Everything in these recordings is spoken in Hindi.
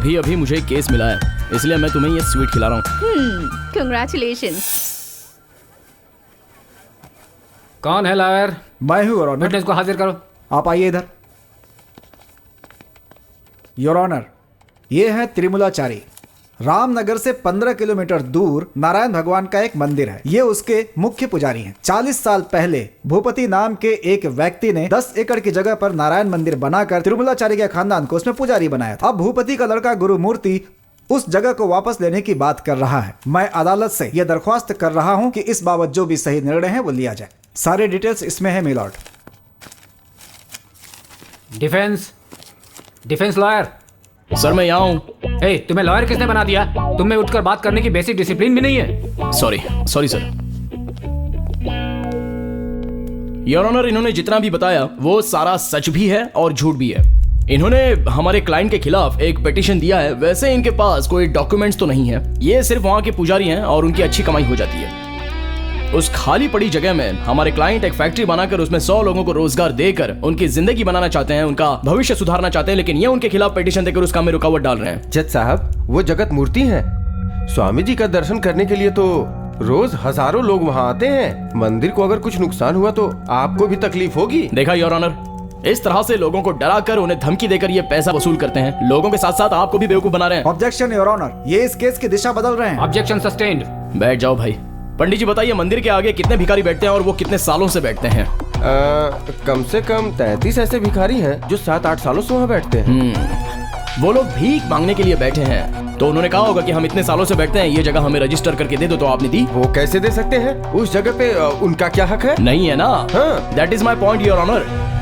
अभी अभी मुझे एक केस मिला है, इसलिए मैं तुम्हें ये स्वीट खिला रहा हूँ। कांग्रेचुलेशंस। कौन है लॉयर? मैं हूँ योर ऑनर। विटनेस को हाजिर करो। आप आइए इधर। योर ऑनर, ये है त्रिमूलाचारी। रामनगर से 15 किलोमीटर दूर नारायण भगवान का एक मंदिर है। ये उसके मुख्य पुजारी हैं। 40 साल पहले भूपति नाम के एक व्यक्ति ने 10 एकड़ की जगह पर नारायण मंदिर बनाकर त्रिमूलाचारी के खानदान को उसमें पुजारी बनाया था। अब भूपति का लड़का गुरुमूर्ति उस जगह को वापस लेने की बात कर रहा है। मैं अदालत से यह दरख्वास्त कर रहा हूँ कि इस बाबत जो भी सही निर्णय है वो लिया जाए। सारे डिटेल्स इसमें है मिलॉर्ड। Defence lawyer. सर मैं यहाँ हूँ। हे, तुम्हें लॉयर किसने बना दिया? तुम में उठकर बात करने की बेसिक डिसिप्लिन भी नहीं है। Sorry sir. योर ऑनर, इन्होंने जितना भी बताया वो सारा सच भी है और झूठ भी है। इन्होंने हमारे क्लाइंट के खिलाफ एक पिटीशन दिया है। वैसे इनके पास कोई डॉक्यूमेंट्स तो नहीं है। ये सिर्फ वहाँ के पुजारी हैं और उनकी अच्छी कमाई हो जाती है। उस खाली पड़ी जगह में हमारे क्लाइंट एक फैक्ट्री बनाकर उसमें 100 लोगों को रोजगार देकर उनकी जिंदगी बनाना चाहते हैं, उनका भविष्य सुधारना चाहते हैं, लेकिन ये उनके खिलाफ पिटीशन देकर उस काम में रुकावट डाल रहे हैं। जज साहब, वो जगत मूर्ति है। स्वामी जी का दर्शन करने के लिए तो रोज हजारों लोग वहाँ आते हैं। मंदिर को अगर कुछ नुकसान हुआ तो आपको भी तकलीफ होगी। देखा योर ऑनर, इस तरह से लोगों को डरा कर उन्हें धमकी देकर ये पैसा वसूल करते हैं। लोगों के साथ साथ आपको भी बेवकूफ बना रहे हैं। ऑब्जेक्शन योर ऑनर, ये इस केस की दिशा बदल रहे हैं। Objection sustained. बैठ जाओ भाई। पंडित जी बताइए, मंदिर के आगे कितने भिखारी बैठते हैं और वो कितने सालों से बैठते हैं? कम से कम 33 ऐसे भिखारी हैं जो 7-8 सालों से वहाँ बैठते हैं। वो लोग भीख मांगने के लिए बैठे हैं, तो उन्होंने कहा होगा कि हम इतने सालों से बैठते हैं, ये जगह हमें रजिस्टर करके दे दो, तो आपने दी। वो कैसे दे सकते हैं? उस जगह पे उनका क्या हक है? नहीं है ना? हाँ। That is my point your honour.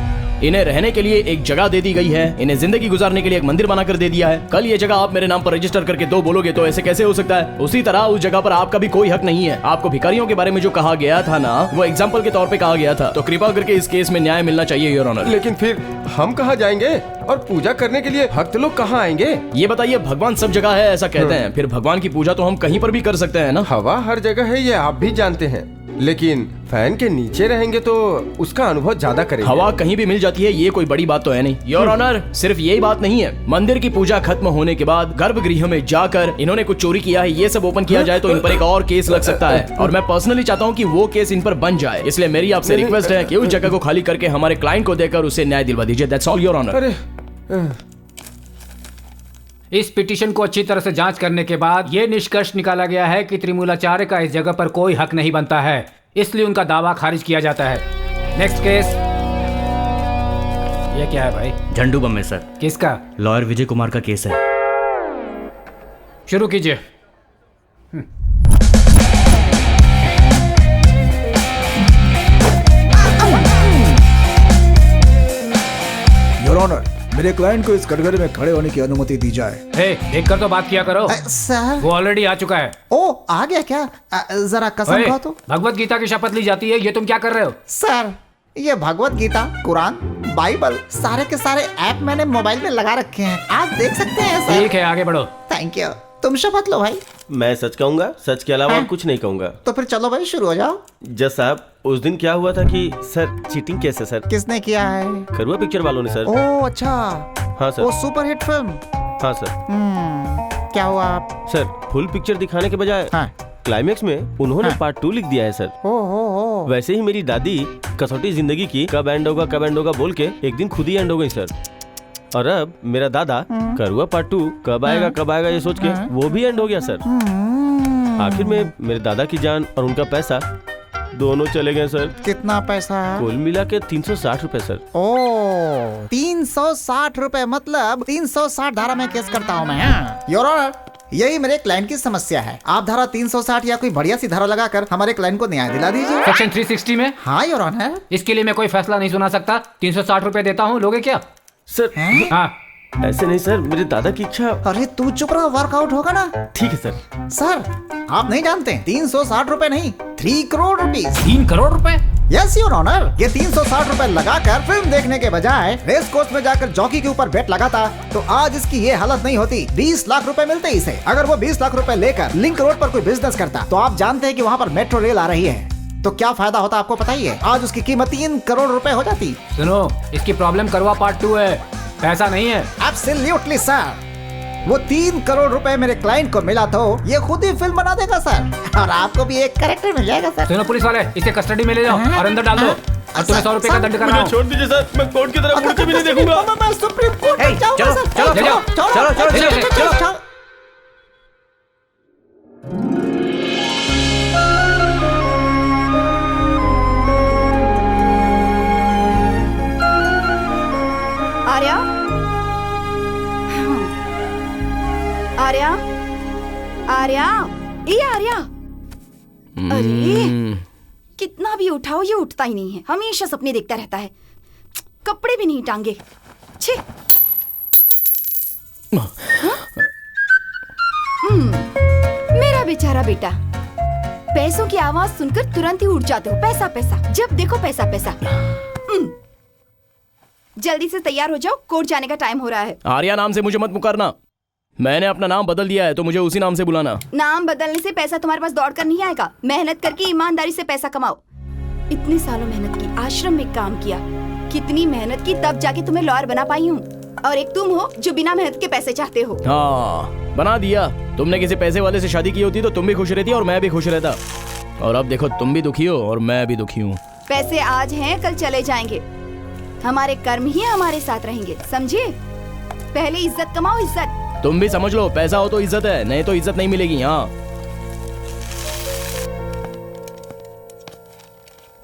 इन्हें रहने के लिए एक जगह दे दी गई है, इन्हें जिंदगी गुजारने के लिए एक मंदिर बनाकर दे दिया है। कल ये जगह आप मेरे नाम पर रजिस्टर करके दो बोलोगे तो ऐसे कैसे हो सकता है? उसी तरह उस जगह पर आपका भी कोई हक नहीं है। आपको भिखारियों के बारे में जो कहा गया था ना, वो एग्जाम्पल के तौर पे कहा गया था, तो कृपा करके इस केस में न्याय मिलना चाहिए योर ऑनर। लेकिन फिर हम कहाँ जाएंगे और पूजा करने के लिए भक्त लोग कहाँ आएंगे? ये बताइए, भगवान सब जगह है ऐसा कहते हैं, फिर भगवान की पूजा तो हम कहीं पर भी कर सकते हैं ना? हवा हर जगह है, ये आप भी जानते हैं, लेकिन फैन के नीचे रहेंगे तो उसका अनुभव ज्यादा करेंगे। हवा कहीं भी मिल जाती है, ये कोई बड़ी बात तो है नहीं योर ऑनर। सिर्फ यही बात नहीं है, मंदिर की पूजा खत्म होने के बाद गर्भगृह में जाकर इन्होंने कुछ चोरी किया है, ये सब ओपन किया जाए तो इन पर एक और केस लग सकता है, और मैं पर्सनली चाहता हूँ कि वो केस इन पर बन जाए। इसलिए मेरी आपसे रिक्वेस्ट है कि उस जगह को खाली करके हमारे क्लाइंट को देकर उसे न्याय दिलवा दीजिए। That's all your honour. इस पिटीशन को अच्छी तरह से जांच करने के बाद ये निष्कर्ष निकाला गया है कि त्रिमूलाचार्य का इस जगह पर कोई हक नहीं बनता है, इसलिए उनका दावा खारिज किया जाता है। Next case. ये क्या है भाई? झंडू बम में सर। किसका? लॉयर विजय कुमार का केस है। शुरू कीजिए। योर ऑनर, मेरे क्लाइंट को इस कटघरे में खड़े होने की अनुमति दी जाए। देखकर तो बात किया करो। सर, वो ऑलरेडी आ चुका है। ओ, आ गया क्या? जरा कसम खाओ तो। भगवत गीता की शपथ ली जाती है, ये तुम क्या कर रहे हो? सर, ये भगवत गीता, कुरान, बाइबल सारे के सारे ऐप मैंने मोबाइल में लगा रखे हैं, आप देख सकते हैं सर। ठीक है, आगे बढ़ो। Thank you. तुम शपथ लो भाई। मैं सच कहूंगा, सच के अलावा और कुछ नहीं कहूंगा। तो फिर चलो भाई, शुरू हो जाओ। जज साहब, उस दिन क्या हुआ था कि सर चीटिंग कैसे सर? किसने किया है? खरुआ पिक्चर वालों ने सर। ओह अच्छा। हाँ सर। वो सुपर हिट फिल्म। हाँ सर। क्या हुआ आप? सर, फुल पिक्चर दिखाने के बजाय क्लाइमेक्स में उन्होंने पार्ट 2 लिख दिया है सर। हो। वैसे ही मेरी दादी कसौटी जिंदगी की कब एंड होगा बोल के एक दिन खुद ही एंड हो गई सर। और अब मेरा दादा करुआ पार्ट 2 कब आएगा ये सोच के वो भी एंड हो गया सर। आखिर में मेरे दादा की जान और उनका पैसा दोनों चले गए सर। कितना पैसा? कुल मिला के 360 रुपए सर। ओ, 360 रुपए, मतलब 360 धारा में केस करता हूँ मैं। योर ऑनर, यही मेरे क्लाइंट की समस्या है। आप धारा 360 या कोई बढ़िया सी धारा लगाकर हमारे क्लाइंट को न्याय दिला दीजिए। सेक्शन 360 में? हाँ योर ऑनर। इसके लिए मैं कोई फैसला नहीं सुना सकता। 360 रुपए देता हूँ, लोगे क्या? सर हाँ। ऐसे नहीं सर, मेरे दादा की इच्छा। अरे तू चुप रहा, वर्कआउट होगा ना। ठीक है सर। सर, आप नहीं जानते, 360 रुपए नहीं, 3 करोड़ रुपीज। 3 करोड़ रुपए? Yes your honour. ये 360 रुपए लगाकर फिल्म देखने के बजाय रेस कोर्स में जाकर जॉकी के ऊपर बेट लगाता तो आज इसकी ये हालत नहीं होती। 20 लाख रुपए मिलते इसे। अगर वो 20 लाख रुपए लेकर लिंक रोड पर कोई बिजनेस करता तो आप जानते हैं कि वहाँ पर मेट्रो रेल आ रही है, तो क्या फायदा होता आपको बताइए? आज उसकी कीमत 3 करोड़ रुपए हो जाती। सुनो, इसकी प्रॉब्लम करवा पार्ट 2 है, पैसा नहीं है। Absolutely sir. वो 3 करोड़ रुपए मेरे क्लाइंट को मिला तो ये खुद ही फिल्म बना देगा सर, और आपको भी एक कैरेक्टर मिल जाएगा सर। सुनो पुलिस वाले, इसे कस्टडी में ले जाओ और अंदर डाल दो, और तुम्हें 100 रुपए का दंड करना मुझे छोड़ दीजिए सर, मैं कोर्ट की तरफ मुड़ के भी नहीं देखूंगा। मैं सुप्रीम कोर्ट में जाऊंगा चलो, सर। चलो, ले जाओ, चलो। आर्या, आर्या, आर्या, ये आर्या। अरे कितना भी उठाओ ये उठता ही नहीं है, हमेशा सपने देखता रहता है, कपड़े भी नहीं टांगे। छी। मेरा बेचारा बेटा, पैसों की आवाज सुनकर तुरंत ही उठ जाते हो। पैसा पैसा, जब देखो पैसा पैसा। जल्दी से तैयार हो जाओ, कोर्ट जाने का टाइम हो रहा है। आर्या नाम से मुझे मत पुकारना, मैंने अपना नाम बदल दिया है तो मुझे उसी नाम से बुलाना। नाम बदलने से पैसा तुम्हारे पास दौड़ कर नहीं आएगा। मेहनत करके ईमानदारी से पैसा कमाओ। इतने सालों मेहनत की, आश्रम में काम किया, कितनी मेहनत की, तब जाके तुम्हें लॉयर बना पाई हूँ। और एक तुम हो जो बिना मेहनत के पैसे चाहते हो। हाँ, बना दिया। तुमने किसी पैसे वाले से शादी की होती तो तुम भी खुश रहती और मैं भी खुश रहता। और अब देखो तुम भी दुखी हो और मैं भी दुखी हूँ। पैसे आज हैं, कल चले जाएंगे। हमारे कर्म ही हमारे साथ रहेंगे, समझे? पहले इज्जत कमाओ, इज्जत। तुम भी समझ लो, पैसा हो तो इज्जत है, नहीं तो इज्जत नहीं मिलेगी। हाँ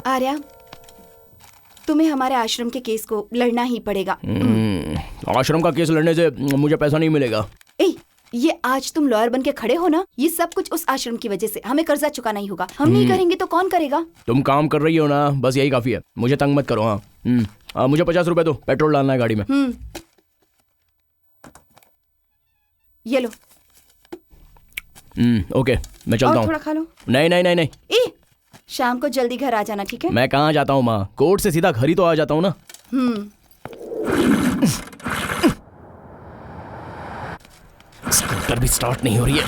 आर्या, तुम्हें हमारे आश्रम के केस को लड़ना ही पड़ेगा। आश्रम का केस लड़ने से मुझे पैसा नहीं मिलेगा। ये आज तुम लॉयर बन के खड़े हो ना, ये सब कुछ उस आश्रम की वजह से। हमें कर्जा चुकाना ही होगा, हम नहीं करेंगे तो कौन करेगा? तुम काम कर रही हो ना, बस यही काफी है, मुझे तंग मत करो। हाँ, मुझे 50 रुपए दो, पेट्रोल डालना है गाड़ी में। ये लो। ओके, मैं चलता हूँ। थोड़ा खा लो। नहीं नहीं नहीं नहीं। शाम को जल्दी घर आ जाना, ठीक है? मैं कहाँ जाता हूँ माँ, कोर्ट से सीधा घर ही तो आ जाता हूँ ना। स्कूटर भी स्टार्ट नहीं हो रही है।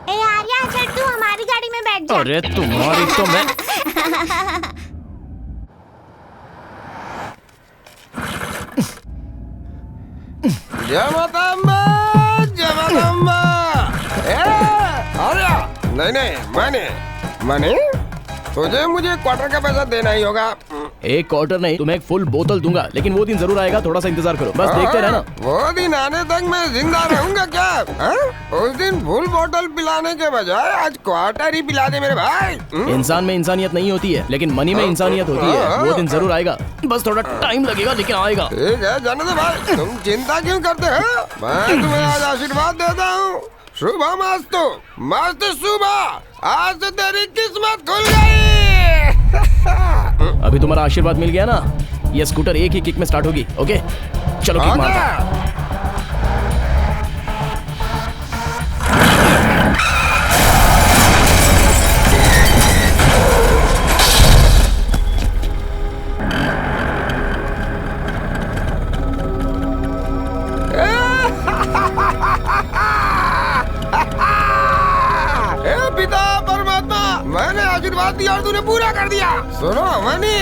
ए आर्या, चल तू हमारी गाड़ी में बैठ जा। अरे तुम्हारी तो मैं। जय माता अम्बा, जय माता अम्बा। आर्या, नहीं, मैंने तुझे मुझे क्वार्टर का पैसा देना ही होगा। एक क्वार्टर नहीं, तुम्हें एक फुल बोतल दूंगा, लेकिन वो दिन जरूर आएगा, थोड़ा सा इंतजार करो, बस देखते रहना। वो दिन आने तक मैं जिंदा रहूंगा क्या? उस दिन फुल बोतल पिलाने के बजाय आज क्वार्टर ही पिला दे मेरे भाई। इंसान में इंसानियत नहीं होती है, लेकिन मनी में इंसानियत होती है। वो दिन जरूर आएगा, बस थोड़ा टाइम लगेगा, लेकिन आएगा। ठीक है जाने दो भाई, तुम चिंता क्यों करते हो? मैं तुम्हें आज आशीर्वाद देता हूँ। शुभ मस्त सुबह, आज से तेरी किस्मत खुल गई। अभी तुम्हारा आशीर्वाद मिल गया ना, ये स्कूटर एक ही किक में स्टार्ट होगी। ओके चलो, किक मारता। मैंने आशीर्वाद दिया और तूने पूरा कर दिया। सुनो मनी,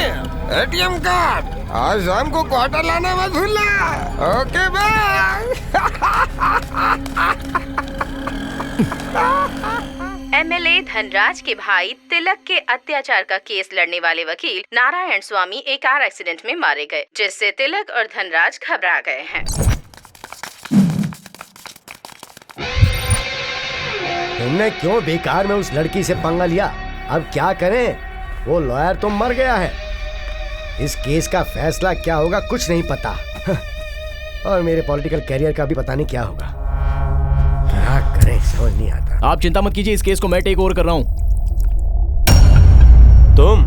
एटीएम कार्ड, आज शाम को क्वार्टर लाना मत भूलना। Okay bye. एमएलए धनराज के भाई तिलक के अत्याचार का केस लड़ने वाले वकील नारायण स्वामी एक कार एक्सीडेंट में मारे गए, जिससे तिलक और धनराज घबरा गए हैं। तुमने क्यों बेकार में उस लड़की से पंगा लिया? अब क्या करें, वो लॉयर तो मर गया है। इस केस का फैसला क्या होगा कुछ नहीं पता। और मेरे पॉलिटिकल कैरियर का भी पता नहीं क्या होगा। क्या करें समझ नहीं आता। आप चिंता मत कीजिए, इस केस को मैं टेक ओवर कर रहा हूँ। तुम?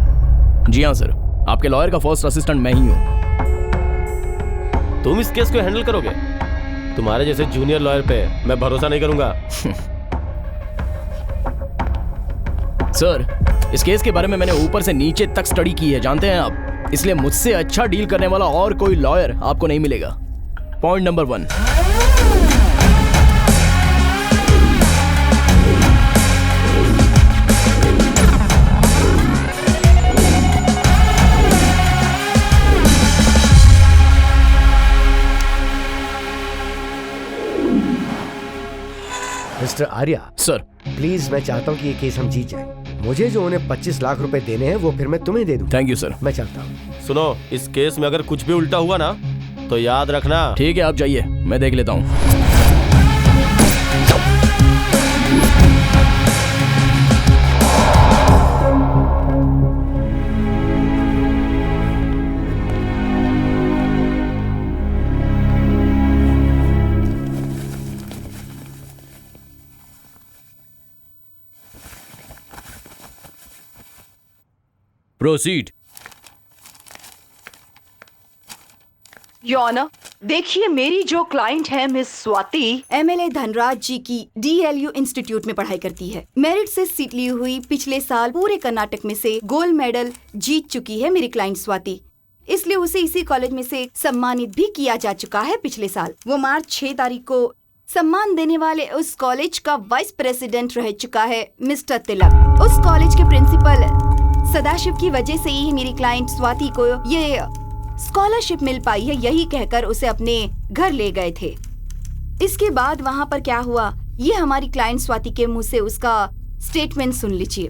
जी हाँ सर, आपके लॉयर का फर्स्ट असिस्टेंट मैं ही हूँ। तुम इस केस को हैंडल करोगे? तुम्हारे जैसे जूनियर लॉयर पे मैं भरोसा नहीं करूंगा। सर, इस केस के बारे में मैंने ऊपर से नीचे तक स्टडी की है, जानते हैं आप, इसलिए मुझसे अच्छा डील करने वाला और कोई लॉयर आपको नहीं मिलेगा। Point number 1, mister Arya sir. Please मैं चाहता हूँ कि ये केस हम जीत जाए। मुझे जो उन्हें 25 लाख रुपए देने हैं वो फिर मैं तुम्हें दे दूँ। Thank you sir. मैं चलता हूँ। सुनो, इस केस में अगर कुछ भी उल्टा हुआ ना तो याद रखना। ठीक है, आप जाइए, मैं देख लेता हूँ। प्रोसीड। योर ऑनर, देखिए मेरी जो क्लाइंट है मिस स्वाति एमएलए धनराज जी की DLU इंस्टीट्यूट में पढ़ाई करती है। मेरिट से सीट ली हुई पिछले साल पूरे कर्नाटक में से गोल्ड मेडल जीत चुकी है मेरी क्लाइंट स्वाति, इसलिए उसे इसी कॉलेज में से सम्मानित भी किया जा चुका है पिछले साल। वो मार्च 6 तारीख को सम्मान देने वाले उस कॉलेज का वाइस प्रेसिडेंट रह चुका है मिस्टर तिलक। उस कॉलेज के प्रिंसिपल सदाशिव की वजह से ही मेरी क्लाइंट स्वाति को ये स्कॉलरशिप मिल पाई है, यही कहकर उसे अपने घर ले गए थे। इसके बाद वहाँ पर क्या हुआ, ये हमारी क्लाइंट स्वाति के मुंह से उसका स्टेटमेंट सुन लीजिए।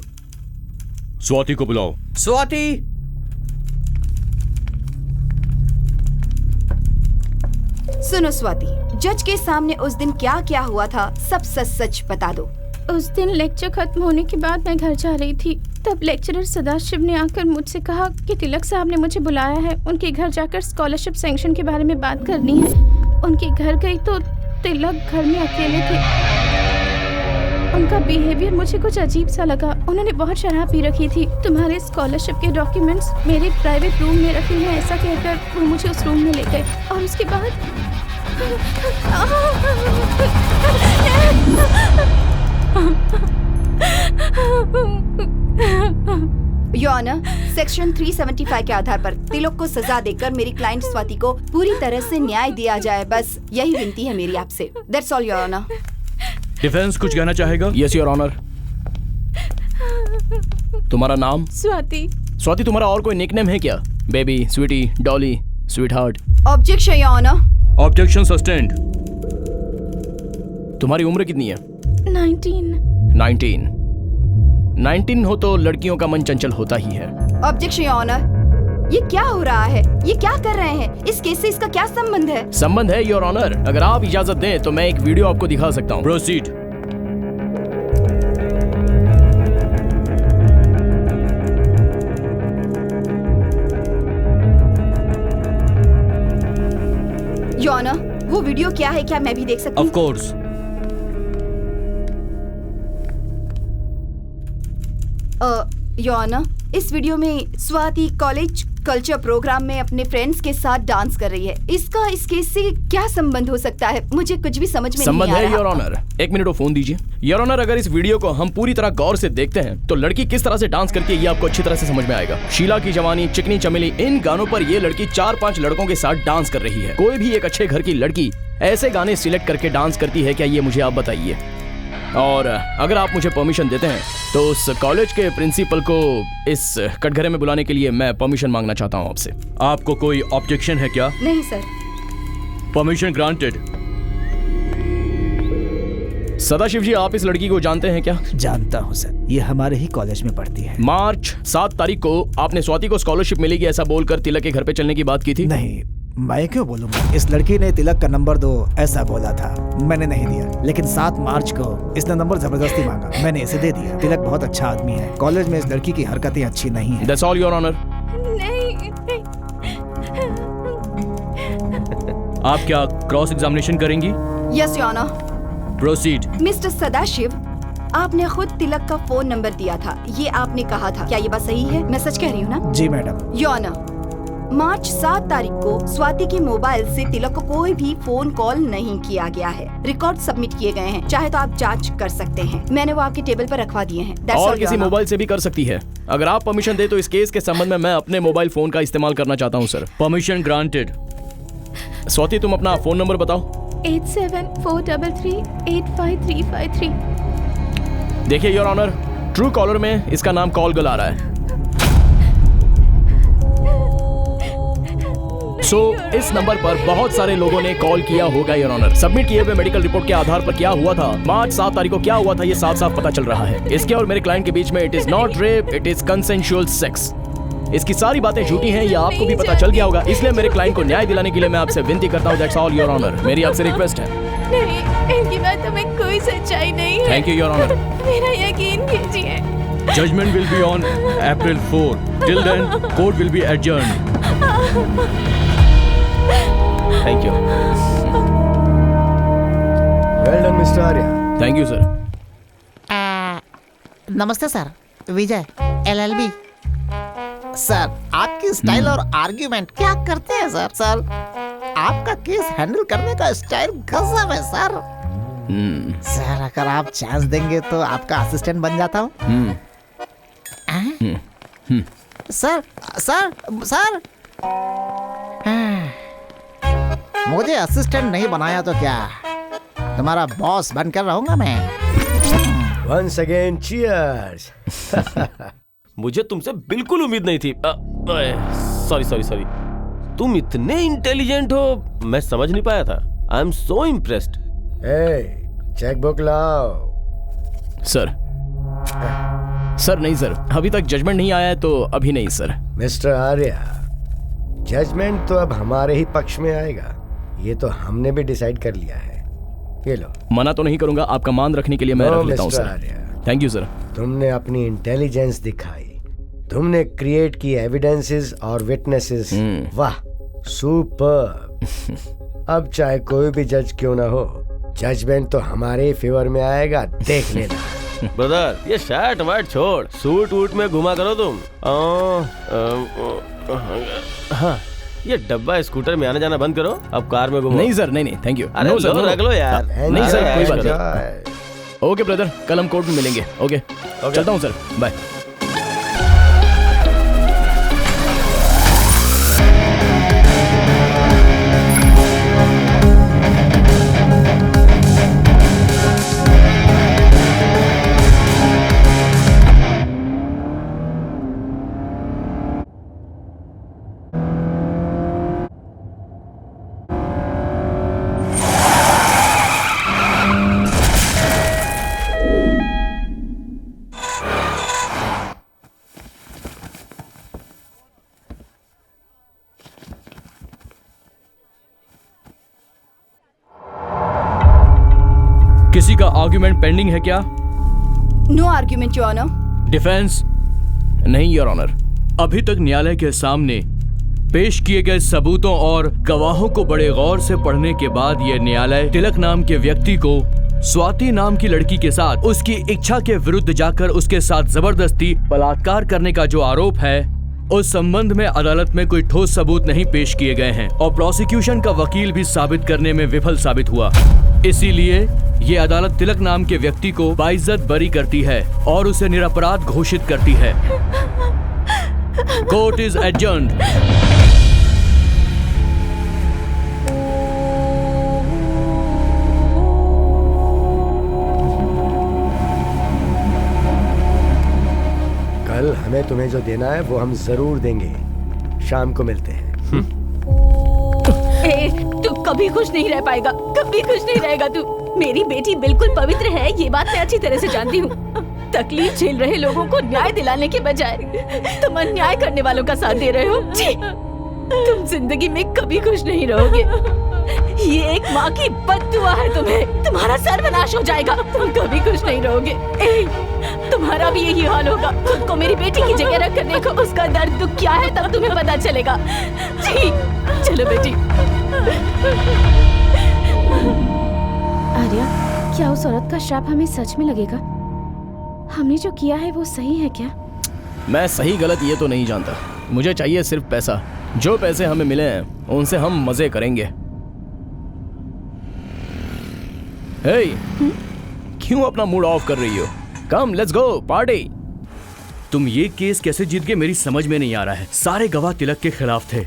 स्वाति को बुलाओ। स्वाति। सुनो स्वाति, जज के सामने उस दिन क्या क्या हुआ था सब सच सच बता दो। उस दिन लेक्चर खत्म होने के बाद मैं घर जा रही थी, तब लेक्चरर सदाशिव ने आकर मुझसे कहा कि तिलक साहब ने मुझे बुलाया है, उनके घर जाकर स्कॉलरशिप सैंक्शन के बारे में बात करनी है। उनके घर गई तो तिलक घर में अकेले थे। उनका बिहेवियर मुझे कुछ अजीब सा लगा। उन्होंने बहुत शराब पी रखी थी। तुम्हारे स्कॉलरशिप के डॉक्यूमेंट्स मेरे प्राइवेट रूम में रखे हैं, ऐसा कहकर वो मुझे उस रूम में ले गए और उसके बाद योर ऑनर, सेक्शन 375 के आधार पर तिलक को सजा देकर मेरी क्लाइंट स्वाति को पूरी तरह से न्याय दिया जाए, बस यही विनती है मेरी आपसे। That's all your honour. Defence कुछ कहना चाहेगा? Yes your honour. तुम्हारा नाम? स्वाति। स्वाति, तुम्हारा और कोई निकनेम है क्या? Baby, sweetie, dolly, sweetheart? Objection your honour. Objection sustained. तुम्हारी उम्र कितनी है? 19। 19 हो तो लड़कियों का मन चंचल होता ही है। Objection your honour. ये क्या हो रहा है? ये क्या कर रहे हैं? इस केस से इसका क्या संबंध है? संबंध है योर ऑनर। अगर आप इजाजत दें तो मैं एक वीडियो आपको दिखा सकता हूँ। प्रोसीड। योर ऑनर, वो वीडियो क्या है, क्या मैं भी देख सकती हूँ? Of course. योर ऑनर, इस वीडियो में स्वाति कॉलेज कल्चर प्रोग्राम में अपने फ्रेंड्स के साथ डांस कर रही है। इसका इस केस से क्या संबंध हो सकता है? मुझे कुछ भी समझ में नहीं आ रहा। संबंध है योर ऑनर। एक मिनट वो फोन दीजिए। योर ऑनर, अगर इस वीडियो को हम पूरी तरह गौर से देखते हैं तो लड़की किस तरह से डांस करती है ये आपको अच्छी तरह से समझ में आएगा। शीला की जवानी, चिकनी चमेली, इन गानों पर ये लड़की 4-5 लड़कों के साथ डांस कर रही है। कोई भी एक अच्छे घर की लड़की ऐसे गाने सिलेक्ट करके डांस करती है क्या? ये मुझे आप बताइए। और अगर आप मुझे परमिशन देते हैं तो उस कॉलेज के प्रिंसिपल को इस कटघरे में बुलाने के लिए मैं परमिशन मांगना चाहता हूं आपसे। आपको कोई ऑब्जेक्शन है क्या? नहीं sir. Permission granted. Sadashiv ji, आप इस लड़की को जानते हैं क्या? जानता हूँ सर, ये हमारे ही कॉलेज में पढ़ती है। मार्च 7 तारीख को आपने स्वाति को स्कॉलरशिप मिलेगी ऐसा बोलकर तिलक के घर पे चलने की बात की थी? नहीं, मैं क्यों बोलूंगा। इस लड़की ने तिलक का नंबर दो ऐसा बोला था, मैंने नहीं दिया। लेकिन 7 मार्च को इसने नंबर जबरदस्ती मांगा, मैंने इसे दे दिया। तिलक बहुत अच्छा आदमी है। कॉलेज में इस लड़की की हरकतें अच्छी नहीं है। That's all your honour. आप क्या क्रॉस एग्जामिनेशन करेंगी? Yes your honour. Proceed. Mister Sadashiv, आपने खुद तिलक का फोन नंबर दिया था, ये आपने कहा था, क्या ये बात सही है? मैं सच कह रही हूँ ना? जी मैडम। योर ऑनर, मार्च 7 तारीख को स्वाति के मोबाइल से तिलक को कोई भी फोन कॉल नहीं किया गया है। रिकॉर्ड सबमिट किए गए हैं, चाहे तो आप जांच कर सकते हैं। मैंने वो आपके टेबल पर रखवा दिए हैं। That's और all, किसी Your Honor. मोबाइल से भी कर सकती है। अगर आप परमिशन दे तो इस केस के संबंध में मैं अपने मोबाइल फोन का इस्तेमाल करना चाहता हूँ सर। Permission granted. स्वाति, तुम अपना फोन नंबर बताओ। 8743385353। देखिए योर ऑनर, ट्रू कॉलर में इसका नाम कॉल गल आ रहा है। सो इस नंबर पर बहुत सारे लोगों ने कॉल किया होगा योर ऑनर। सबमिट किए हुए मेडिकल रिपोर्ट के आधार पर क्या हुआ था, मार्च 7 तारीख को क्या हुआ था, ये साफ साफ पता चल रहा है। इसके और मेरे क्लाइंट के बीच में it is not rape, it is consensual sex. इसकी सारी बातें झूठी हैं, ये आपको भी पता चल गया होगा। इसलिए मेरे क्लाइंट को न्याय दिलाने के लिए मैं आपसे विनती करता हूँ। That's all your honour. मेरी आपसे रिक्वेस्ट है। नहीं, इनकी बातों में कोई सच्चाई नहीं है। Thank you your honour. मेरा यकीन कीजिए। Judgment will be on April 4. Till then, court will be adjourned. Thank you. Well done mister Arya. Thank you sir. नमस्ते सर, विजय LLB। सर आपकी स्टाइल और आर्ग्यूमेंट क्या करते हैं सर? सर आपका केस हैंडल करने का स्टाइल गजब है सर। सर अगर आप चांस देंगे तो आपका असिस्टेंट बन जाता हूँ। सर सर सर मुझे असिस्टेंट नहीं बनाया तो क्या, तुम्हारा बॉस बनकर रहूंगा मैं। Once again cheers. मुझे तुमसे बिल्कुल उम्मीद नहीं थी। Sorry sorry sorry. तुम इतने इंटेलिजेंट हो, मैं समझ नहीं पाया था। I am so impressed. Cheque book लाओ। सर नहीं सर, अभी तक जजमेंट नहीं आया है तो अभी नहीं सर। मिस्टर आर्या, जजमेंट तो अब हमारे ही पक्ष में आएगा, ये तो हमने भी डिसाइड कर लिया है। ये लो। मना तो नहीं करूंगा, आपका मान रखने के लिए मैं रख लेता हूँ सर। Thank you sir. तुमने अपनी इंटेलिजेंस दिखाई, तुमने क्रिएट की एविडेंसेस और विटनेसेस। वाह, सुपर। अब चाहे कोई भी जज क्यों ना हो, जजमेंट तो हमारे फेवर में आएगा, देख लेना। ब्रदर, ये शर्ट वर्ट छोड़, सूट वूट में घुमा करो तुम। हाँ, ये डब्बा स्कूटर में आना जाना बंद करो, अब कार में घुमाओ। नहीं सर, नहीं थैंक यू। अरे लो, रख लो यार। नहीं सर, कोई बात नहीं। ओके ब्रदर, कल हम कोर्ट में मिलेंगे। ओके, चलता हूँ सर, बाय। किसी का आर्ग्यूमेंट पेंडिंग है क्या? No argument your honour. Defence? नहीं योर ऑनर। अभी तक न्यायालय के सामने पेश किए गए सबूतों और गवाहों को बड़े गौर से पढ़ने के बाद यह न्यायालय तिलक नाम के व्यक्ति को स्वाति नाम की लड़की के साथ उसकी इच्छा के विरुद्ध जाकर उसके साथ जबरदस्ती बलात्कार करने का जो आरोप है, उस संबंध में अदालत में कोई ठोस सबूत नहीं पेश किए गए हैं और प्रोसिक्यूशन का वकील भी साबित करने में विफल साबित हुआ। इसीलिए ये अदालत तिलक नाम के व्यक्ति को बाइज्जत बरी करती है और उसे निरपराध घोषित करती है। Court is adjourned. कल हमें तुम्हें जो देना है वो हम जरूर देंगे। शाम को मिलते हैं। तू कभी खुश नहीं रह पाएगा, कभी खुश नहीं रहेगा तू। मेरी बेटी बिल्कुल पवित्र है, ये बात मैं अच्छी तरह से जानती हूँ। तकलीफ झेल रहे लोगों को न्याय दिलाने के बजाय तुम अन्याय करने वालों का साथ दे रहे हो। तुम जिंदगी में कभी खुश नहीं रहोगे। ये एक माँ की बद्दुआ है तुम्हें। तुम्हारा सर्वनाश हो जाएगा, तुम कभी खुश नहीं रहोगे। तुम्हारा भी यही हाल होगा। खुद को मेरी बेटी की जगह रख कर देखो, उसका दर्द दुख क्या है, तब तुम्हें पता चलेगा। जी चलो बेटी। आर्या, क्या उस औरत का श्राप हमें सच में लगेगा? हमने जो किया है वो सही है क्या? मैं सही गलत ये तो नहीं जानता, मुझे चाहिए सिर्फ पैसा। जो पैसे हमें मिले हैं उनसे हम मजे करेंगे। हे, क्यों अपना मूड ऑफ कर रही हो? Come let's go party. तुम ये केस कैसे जीत गए मेरी समझ में नहीं आ रहा है। सारे गवाह तिलक के खिलाफ थे।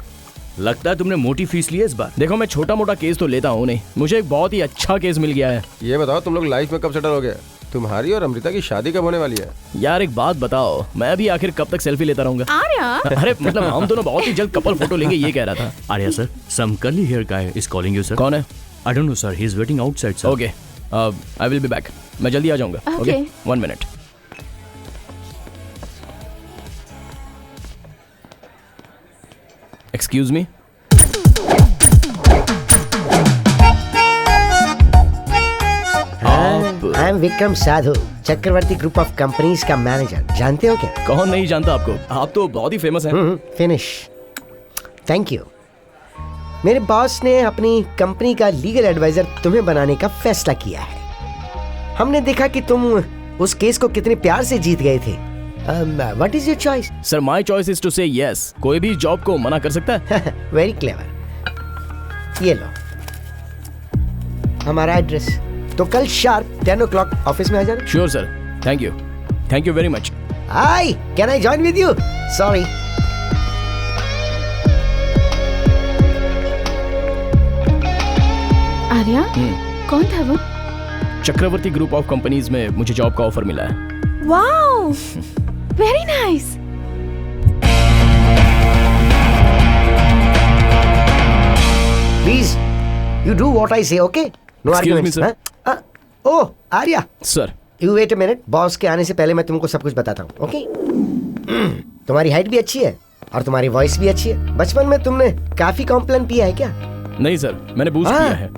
लगता है तुमने मोटी फीस ली है इस बार। देखो मैं छोटा मोटा केस तो लेता हूँ नहीं, मुझे एक बहुत ही अच्छा केस मिल गया है। ये बताओ तुम लोग लाइफ में कब सेटल हो गए? तुम्हारी और अमृता की शादी कब होने वाली है? यार एक बात बताओ, मैं भी आखिर कब तक सेल्फी लेता रहूंगा? आर्या अरे मतलब हम दोनों बहुत ही जल्द कपल फोटो लेंगे, ये कह रहा था। Arya sir, some curly hair guy is calling you sir. कौन है? I don't know sir, he is waiting outside sir. Okay, I will be back. मैं जल्दी आ जाऊंगा। Okay, 1 minute. Excuse me. I am Vikram Sadhu, Chakravarti group of companies का मैनेजर। जानते हो क्या? कौन नहीं जानता आपको, आप तो बहुत ही फेमस हैं। फिनिश। Thank you. मेरे बॉस ने अपनी कंपनी का लीगल एडवाइजर तुम्हें बनाने का फैसला किया है। हमने देखा कि तुम उस केस को कितने प्यार से जीत गए थे। What is your choice? Sir my choice is to say yes. कोई भी जॉब को मना कर सकता है। Very clever. ये लो हमारा एड्रेस। तो कल शार्प 10 o'clock ऑफिस में आ जाना। Sure sir, thank you, thank you very much. Hi, can I join with you? Sorry. Arya कौन था वो? चक्रवर्ती ग्रुप ऑफ कंपनीज में मुझे जॉब का ऑफर मिला है। Wow, very nice. Please you do what I say, okay? No arguments. Oh Arya sir, you wait a minute. Boss के आने से पहले मैं तुमको सब कुछ बताता हूँ, ओके? तुम्हारी हाइट भी अच्छी है और तुम्हारी वॉइस भी अच्छी है। बचपन में तुमने काफी कॉम्प्लेन पिया है क्या? नहीं सर, मैंने बूस्ट किया है।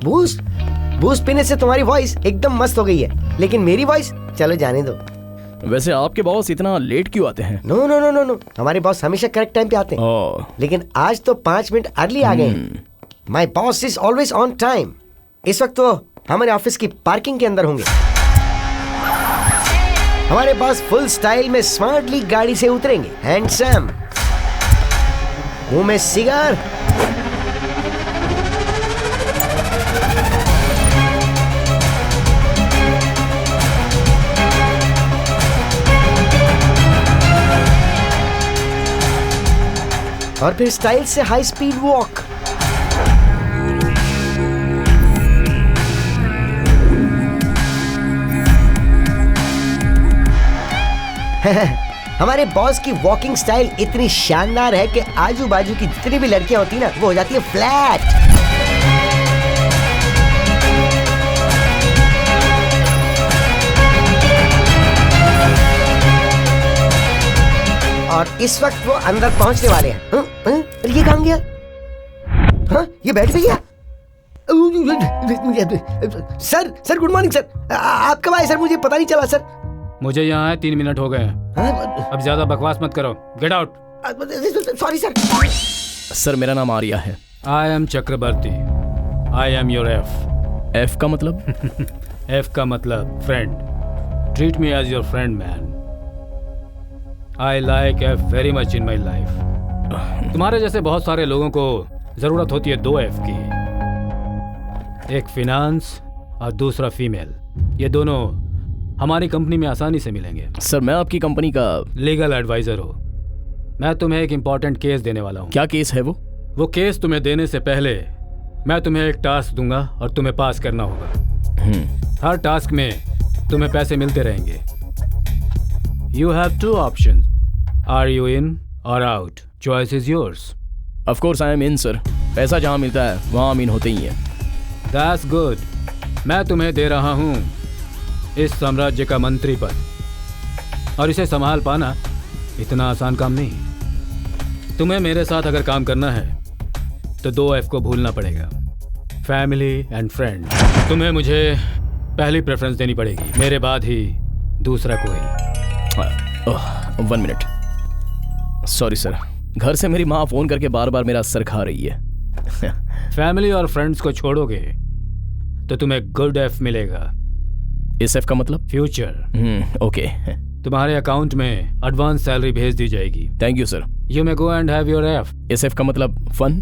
बूस्ट पीने से तुम्हारी वॉइस एकदम मस्त हो गई है, लेकिन मेरी वॉइस चलो जाने दो। वैसे आपके बॉस इतना लेट क्यों आते हैं? No no no no no, हमारे बॉस हमेशा करेक्ट टाइम पे आते हैं। लेकिन आज तो 5 मिनट अर्ली आ गए। My boss is always on time. इस वक्त तो हमारे ऑफिस की पार्किंग के अंदर होंगे। हमारे बॉस फुल स्टाइल में स्मार्टली गाड़ी से उतरेंगे, हैंडसम, मुंह में सिगार, और फिर स्टाइल से हाई स्पीड वॉक। हमारे बॉस की वॉकिंग स्टाइल इतनी शानदार है कि आजू बाजू की जितनी भी लड़कियां होती ना, वो हो जाती है फ्लैट। और इस वक्त वो अंदर पहुंचने वाले हैं। ये कहां गया? हाँ, ये बैठ गया। Sir good morning sir. आप कब आए सर? मुझे पता नहीं चला सर। मुझे यहाँ आए 3 मिनट हो गए हैं। अब ज्यादा बकवास मत करो, get out. Sorry sir. Sir मेरा नाम आर्या है। I am Chakravarti. I am your F. F का मतलब? एफ का मतलब friend. Treat me as your friend man. I like F very much in my life. तुम्हारे जैसे बहुत सारे लोगों को जरूरत होती है 2 एफ की, एक फिनांस और दूसरा फीमेल। ये दोनों हमारी कंपनी में आसानी से मिलेंगे। सर मैं आपकी कंपनी का लीगल एडवाइजर हूँ। मैं तुम्हें एक इम्पोर्टेंट केस देने वाला हूँ। क्या केस है वो? वो केस तुम्हें देने से पहले मैं तुम्हें एक टास्क दूंगा और तुम्हें पास करना होगा। हर टास्क में तुम्हें पैसे मिलते रहेंगे। You have 2 options. Are you in और out? Choice is yours. Of course I am in sir. पैसा जहाँ मिलता है वहाँ हम इन होते ही हैं। That's good. मैं तुम्हें दे रहा हूँ इस साम्राज्य का मंत्री पद, और इसे संभाल पाना इतना आसान काम नहीं। तुम्हें मेरे साथ अगर काम करना है तो 2 एफ को भूलना पड़ेगा, फैमिली एंड फ्रेंड। तुम्हें मुझे पहली प्रेफरेंस देनी पड़ेगी, मेरे बाद ही दूसरा कोई। 1 मिनट। सॉरी सर, घर से मेरी माँ फोन करके बार बार मेरा सर खा रही है। फैमिली और फ्रेंड्स को छोड़ोगे तो तुम्हें गुड एफ मिलेगा। इस एफ का मतलब? फ्यूचर। ओके। तुम्हारे अकाउंट में एडवांस सैलरी भेज दी जाएगी। Thank you sir. You may go and have your F. इस एफ का मतलब फन?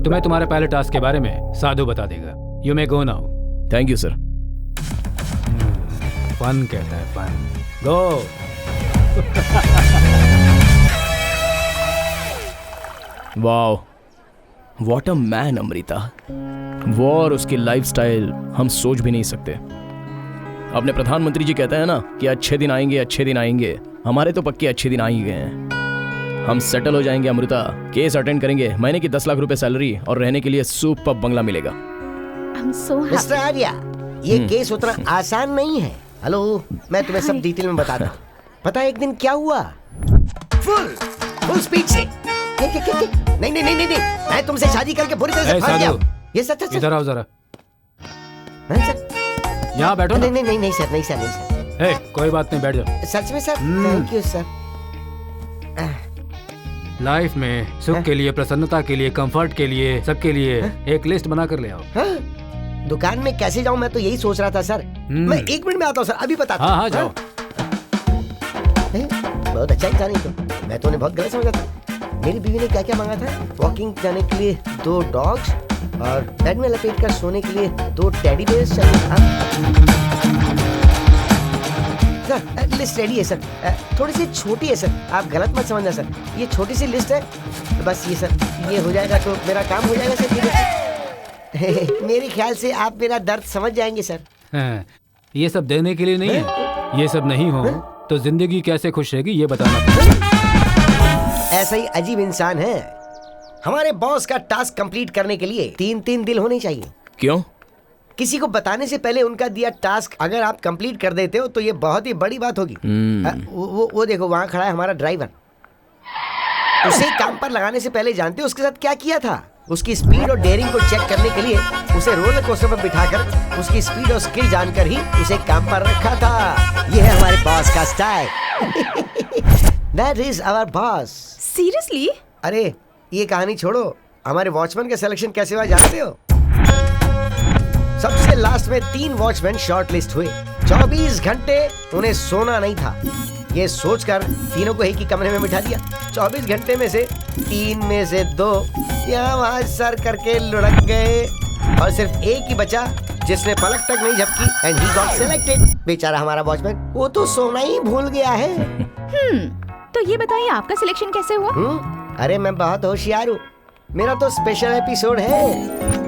तुम्हें तुम्हारे पहले टास्क के बारे में साधु बता देगा। You may go now. Thank you sir. Fun कहता है, fun. Go. Wow, what a man Amrita. वो और उसकी लाइफस्टाइल हम सोच भी नहीं सकते। अपने प्रधानमंत्री जी कहते हैं ना कि अच्छे दिन आएंगे, अच्छे दिन आएंगे। हमारे तो पक्के अच्छे दिन आ ही गए हैं। हम सेटल हो जाएंगे अमृता, केस अटेंड करेंगे, महीने की 10 लाख रुपए सैलरी और रहने के लिए सुपर बंगला मिलेगा। मिस्टर आर्या, ये केस उतना आसान नहीं है। हेलो, मैं तुम्हें सब डिटेल में बताता हूँ। पता है एक दिन क्या हुआ? फुल स्पीड से नहीं, मैं तुमसे शादी करके बुरी तरह से फंस गया। ये सच है। इधर आओ जरा। सर यहाँ बैठो। नहीं सर। कोई बात नहीं, बैठ जाओ। सच में sir? Thank you sir. Life में सुख के लिए, प्रसन्नता के लिए, कंफर्ट के लिए, सबके लिए एक लिस्ट बना कर ले आओ। दुकान में कैसे जाऊँ, मैं तो यही सोच रहा था सर। मैं 1 मिनट में आता हूँ सर, अभी बताता हूँ। हाँ जाओ। बहुत अच्छा इंसान है तो। मैं तो उन्हें बहुत गलत समझा था। मेरी बीवी ने क्या क्या मांगा था? वॉकिंग जाने के लिए 2 डॉग्स और बेड में लपेट कर सोने के लिए 2 टेडी बेयर्स चाहिए। सर लिस्ट रेडी है सर। थोड़ी सी छोटी है सर, आप गलत मत समझना सर। ये छोटी सी लिस्ट है, बस ये सर, ये हो जाएगा तो मेरा काम हो जाएगा सर। मेरे ख्याल से आप मेरा दर्द समझ जाएंगे सर। ये सब देने के लिए नहीं है। ये सब नहीं हो तो जिंदगी कैसे खुश रहेगी, ये बताना। ऐसा ही अजीब इंसान है। हमारे बॉस का टास्क कंप्लीट करने के लिए 3 दिल होने चाहिए। क्यों? किसी को बताने से पहले उनका दिया टास्क अगर आप कंप्लीट कर देते हो तो ये बहुत ही बड़ी बात होगी। वो देखो वहाँ खड़ा है हमारा ड्राइवर। उसे काम पर लगाने से पहले जानते हो उसके साथ क्या किया था? उसकी स्पीड और डेयरिंग को चेक करने के लिए उसे रोलर कोस्टर पर बिठाकर उसकी स्पीड और स्किल जानकर ही उसे काम पर रखा था। ये है हमारे बॉस का style. That is our boss. Seriously? अरे ये कहानी छोड़ो, हमारे वॉचमैन का सिलेक्शन कैसे हुआ जानते हो? सबसे लास्ट में 3 वॉचमैन शॉर्ट लिस्ट हुए। 24 घंटे उन्हें सोना नहीं था। ये सोचकर तीनों को एक ही कमरे में बिठा दिया। 24 घंटे में से 3 में से 2 यहाँ वहाँ सर करके लुढ़क गए और सिर्फ एक ही बचा जिसने पलक तक नहीं झपकी एंड ही गॉट सिलेक्टेड। बेचारा हमारा वॉचमैन, वो तो सोना ही भूल गया है। तो ये बताइए आपका सिलेक्शन कैसे हुआ? अरे मैं बहुत होशियार हूँ, मेरा तो स्पेशल एपिसोड है।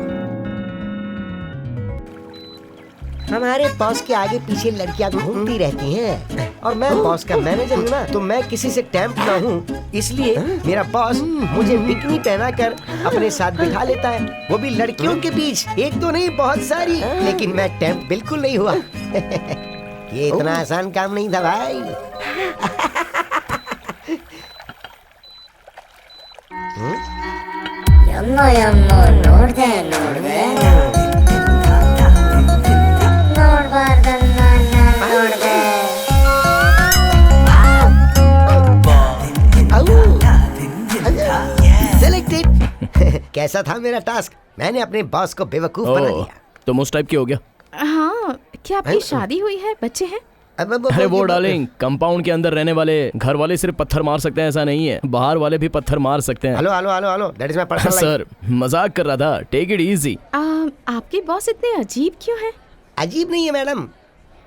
हमारे बॉस के आगे पीछे लड़कियां घूमती रहती हैं और मैं बॉस का मैनेजर हूँ ना, तो मैं किसी से टेम्प ना हूँ, इसलिए मेरा बॉस मुझे बिकनी पहना कर अपने साथ बिठा लेता है, वो भी लड़कियों के बीच। एक तो नहीं, बहुत सारी। लेकिन मैं टेम्प बिल्कुल नहीं हुआ। ये इतना आसान काम नहीं था भाई। कैसा था मेरा टास्क? मैंने अपने बॉस को बेवकूफ बना दिया। तुम उस टाइप की हो गया? हाँ, क्या आपकी शादी हुई है, बच्चे हैं? अरे वो डार्लिंग, कंपाउंड के अंदर रहने वाले घर वाले सिर्फ पत्थर मार सकते हैं ऐसा नहीं है, बाहर वाले भी पत्थर मार सकते हैं। Hello, that is my personal life. Sir मजाक कर रहा था, टेक इट इजी। आपके बॉस इतने अजीब क्यों हैं? अजीब नहीं है मैडम,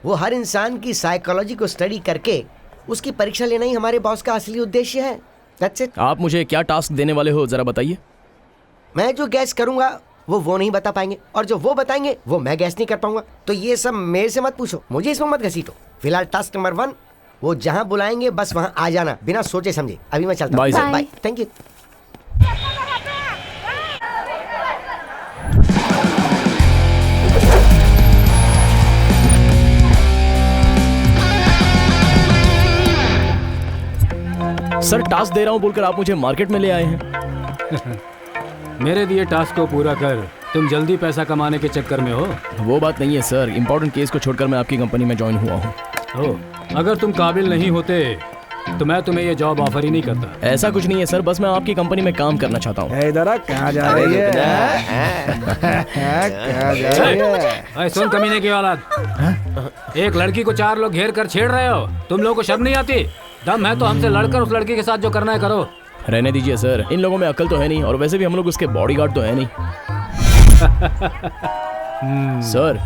वो हर इंसान की साइकोलॉजी को स्टडी करके उसकी परीक्षा लेना ही हमारे बॉस का असली उद्देश्य है। That's it. आप मुझे क्या टास्क देने वाले हो जरा बताइए। मैं जो गैस करूंगा वो नहीं बता पाएंगे और जो वो बताएंगे वो मैं गैस नहीं कर पाऊंगा। तो ये सब मेरे से मत पूछो, मुझे इसमें मत घसीटो। फिलहाल टास्क नंबर 1, वो जहां बुलाएंगे बस वहां आ जाना बिना सोचे समझे। अभी मैं चलता हूं। Bye. Thank you. Sir task दे रहा हूं बोलकर आप मुझे मार्केट में ले आए हैं। मेरे दिए टास्क को पूरा कर, तुम जल्दी पैसा कमाने के चक्कर में हो। वो बात नहीं है सर, इम्पोर्टेंट केस को छोड़कर मैं आपकी कंपनी में ज्वाइन हुआ हूँ। अगर तुम काबिल नहीं होते तो मैं तुम्हें ये जॉब ऑफर ही नहीं करता। ऐसा कुछ नहीं है सर, बस मैं आपकी कंपनी में काम करना चाहता हूँ। इधर कहाँ जा रही है? सुन कमीने की औलाद, एक लड़की को 4 लोग घेर कर छेड़ रहे हो, तुम लोगों को शर्म नहीं आती? दम है तो हमसे लड़कर उस लड़की के साथ जो करना है करो। रहने दीजिए सर, इन लोगों में अकल तो है नहीं और वैसे भी हम लोग उसके बॉडीगार्ड तो है नहीं। सर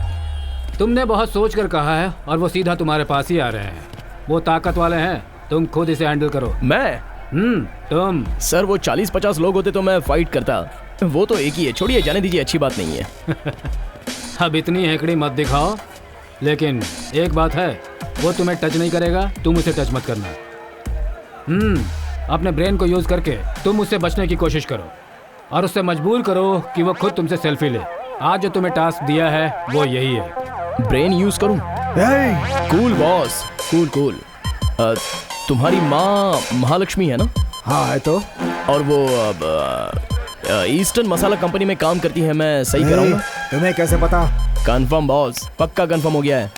तुमने बहुत सोच कर कहा है और वो सीधा तुम्हारे पास ही आ रहे हैं। वो ताकत वाले हैं, तुम खुद इसे हैंडल करो। मैं? तुम। सर वो 40-50 लोग होते तो मैं फाइट करता। वो तो एक ही है, छोड़िए, जाने दीजिए, अच्छी बात नहीं है। अब इतनी हेकड़ी मत दिखाओ, लेकिन एक बात है, वो तुम्हें टच नहीं करेगा, तुम उसे टच मत करना। अपने ब्रेन को यूज करके तुम उससे बचने की कोशिश करो और उससे मजबूर करो कि वो खुद तुमसे सेल्फी ले। आज जो तुम्हें टास्क दिया है वो यही है। ब्रेन यूज करूं? Cool boss, cool cool. तुम्हारी माँ महालक्ष्मी है ना? हाँ है तो। और वो ईस्टर्न मसाला कंपनी में काम करती है, मैं सही कह रहा हूँ? तुम्हें कैसे पता? कंफर्म बॉस, पक्का कंफर्म हो गया है।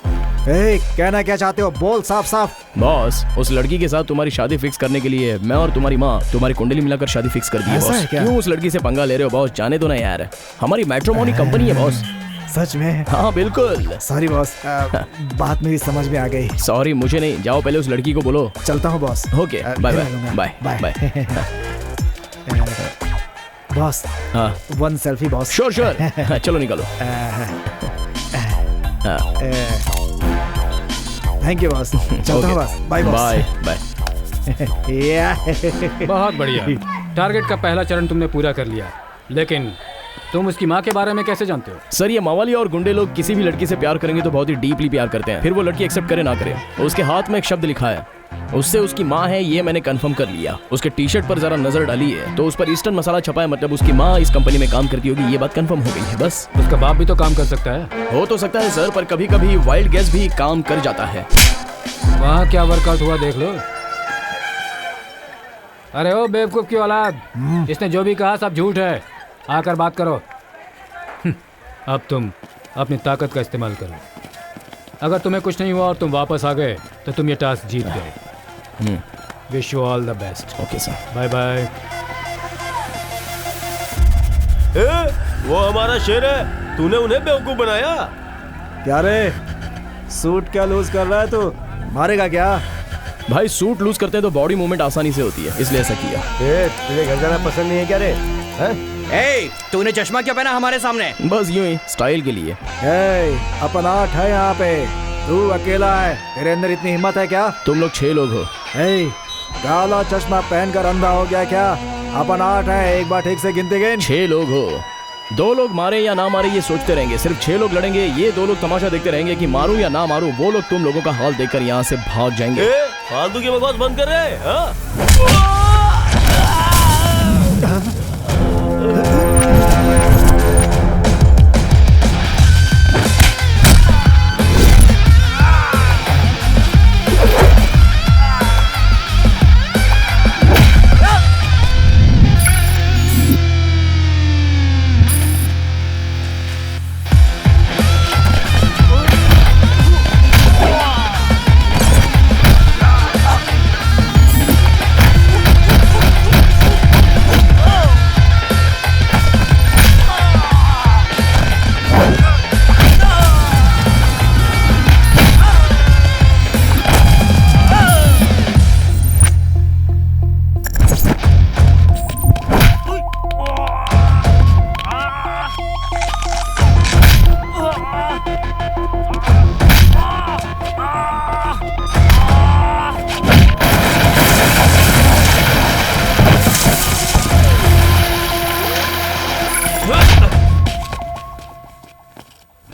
कहना क्या चाहते हो, बोल साफ साफ। बॉस, उस लड़की के साथ तुम्हारी शादी फिक्स करने के लिए मैं और तुम्हारी माँ तुम्हारी कुंडली मिलाकर शादी फिक्स कर दी है बॉस। क्यों उस लड़की से पंगा ले रहे हो बॉस? जाने दो ना यार, हमारी मैट्रिमोनी कंपनी है बॉस। सच में? हाँ बिल्कुल। सॉरी बॉस, बात मेरी समझ में आ गई। सॉरी मुझे नहीं, जाओ पहले उस लड़की को बोलो। चलता हूँ boss. Okay, bye bye bye bye. Boss, हाँ, one selfie boss. Sure sure, चलो निकालो। थैंक यू बॉस, चलता हूँ boss. Bye boss. Bye bye. बहुत बढ़िया, टारगेट का पहला चरण तुमने पूरा कर लिया, लेकिन तुम उसकी माँ के बारे में कैसे जानते हो? सर, ये मावाली और गुंडे लोग किसी भी लड़की से प्यार करेंगे तो बहुत ही डीपली प्यार करते हैं, फिर वो लड़की एक्सेप्ट करे ना करे, उसके हाथ में एक शब्द लिखा है, उससे उसकी माँ है, ये मैंने कंफर्म कर लिया। उसके टी शर्ट पर जरा नजर डाली है तो उस पर ईस्टर्न मसाला छपा है, मतलब उसकी माँ इस कंपनी में काम करती होगी, ये बात कंफर्म हो गई है बस। उसका बाप भी तो काम कर सकता है। हो तो सकता है सर, पर कभी कभी वाइल्ड गैस भी काम कर जाता है। वहाँ क्या वर्कआउट हुआ देख लो। अरे ओ बेवकूफ की औलाद, इसने जो भी कहा सब झूठ है, आकर बात करो। अब तुम अपनी ताकत का इस्तेमाल करो। अगर तुम्हें कुछ नहीं हुआ और तुम वापस आ गए तो तुम ये टास्क जीत गए। Wish you all the best. Okay sir, bye bye. वो हमारा शेर है, तूने उन्हें बेवकूफ बनाया। क्या रे, सूट क्या लूज कर रहा है तू? मारेगा क्या? भाई सूट लूज करते हैं तो बॉडी मूवमेंट आसानी से होती है, इसलिए ऐसा किया। तुझे घर जाना पसंद नहीं है क्या रे? तूने चश्मा क्यों पहना हमारे सामने? बस यूं ही स्टाइल के लिए। अपन 8 है यहाँ पे, तू अकेला है, तेरे अंदर इतनी हिम्मत है क्या? तुम लोग 6 लोग हो। काला चश्मा पहनकर अंधा हो गया क्या? अपन 8 है, एक बार ठीक से गिनते गए। 6 लोग हो, 2 लोग मारे या ना मारे ये सोचते रहेंगे, सिर्फ 6 लोग लड़ेंगे, ये 2 लोग तमाशा देखते रहेंगे कि मारूं या ना मारूं, वो लोग तुम लोगों का हाल देखकर यहाँ से भाग जाएंगे। फालतू की बकवास बंद कर रहे।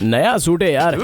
नया सूट है यार।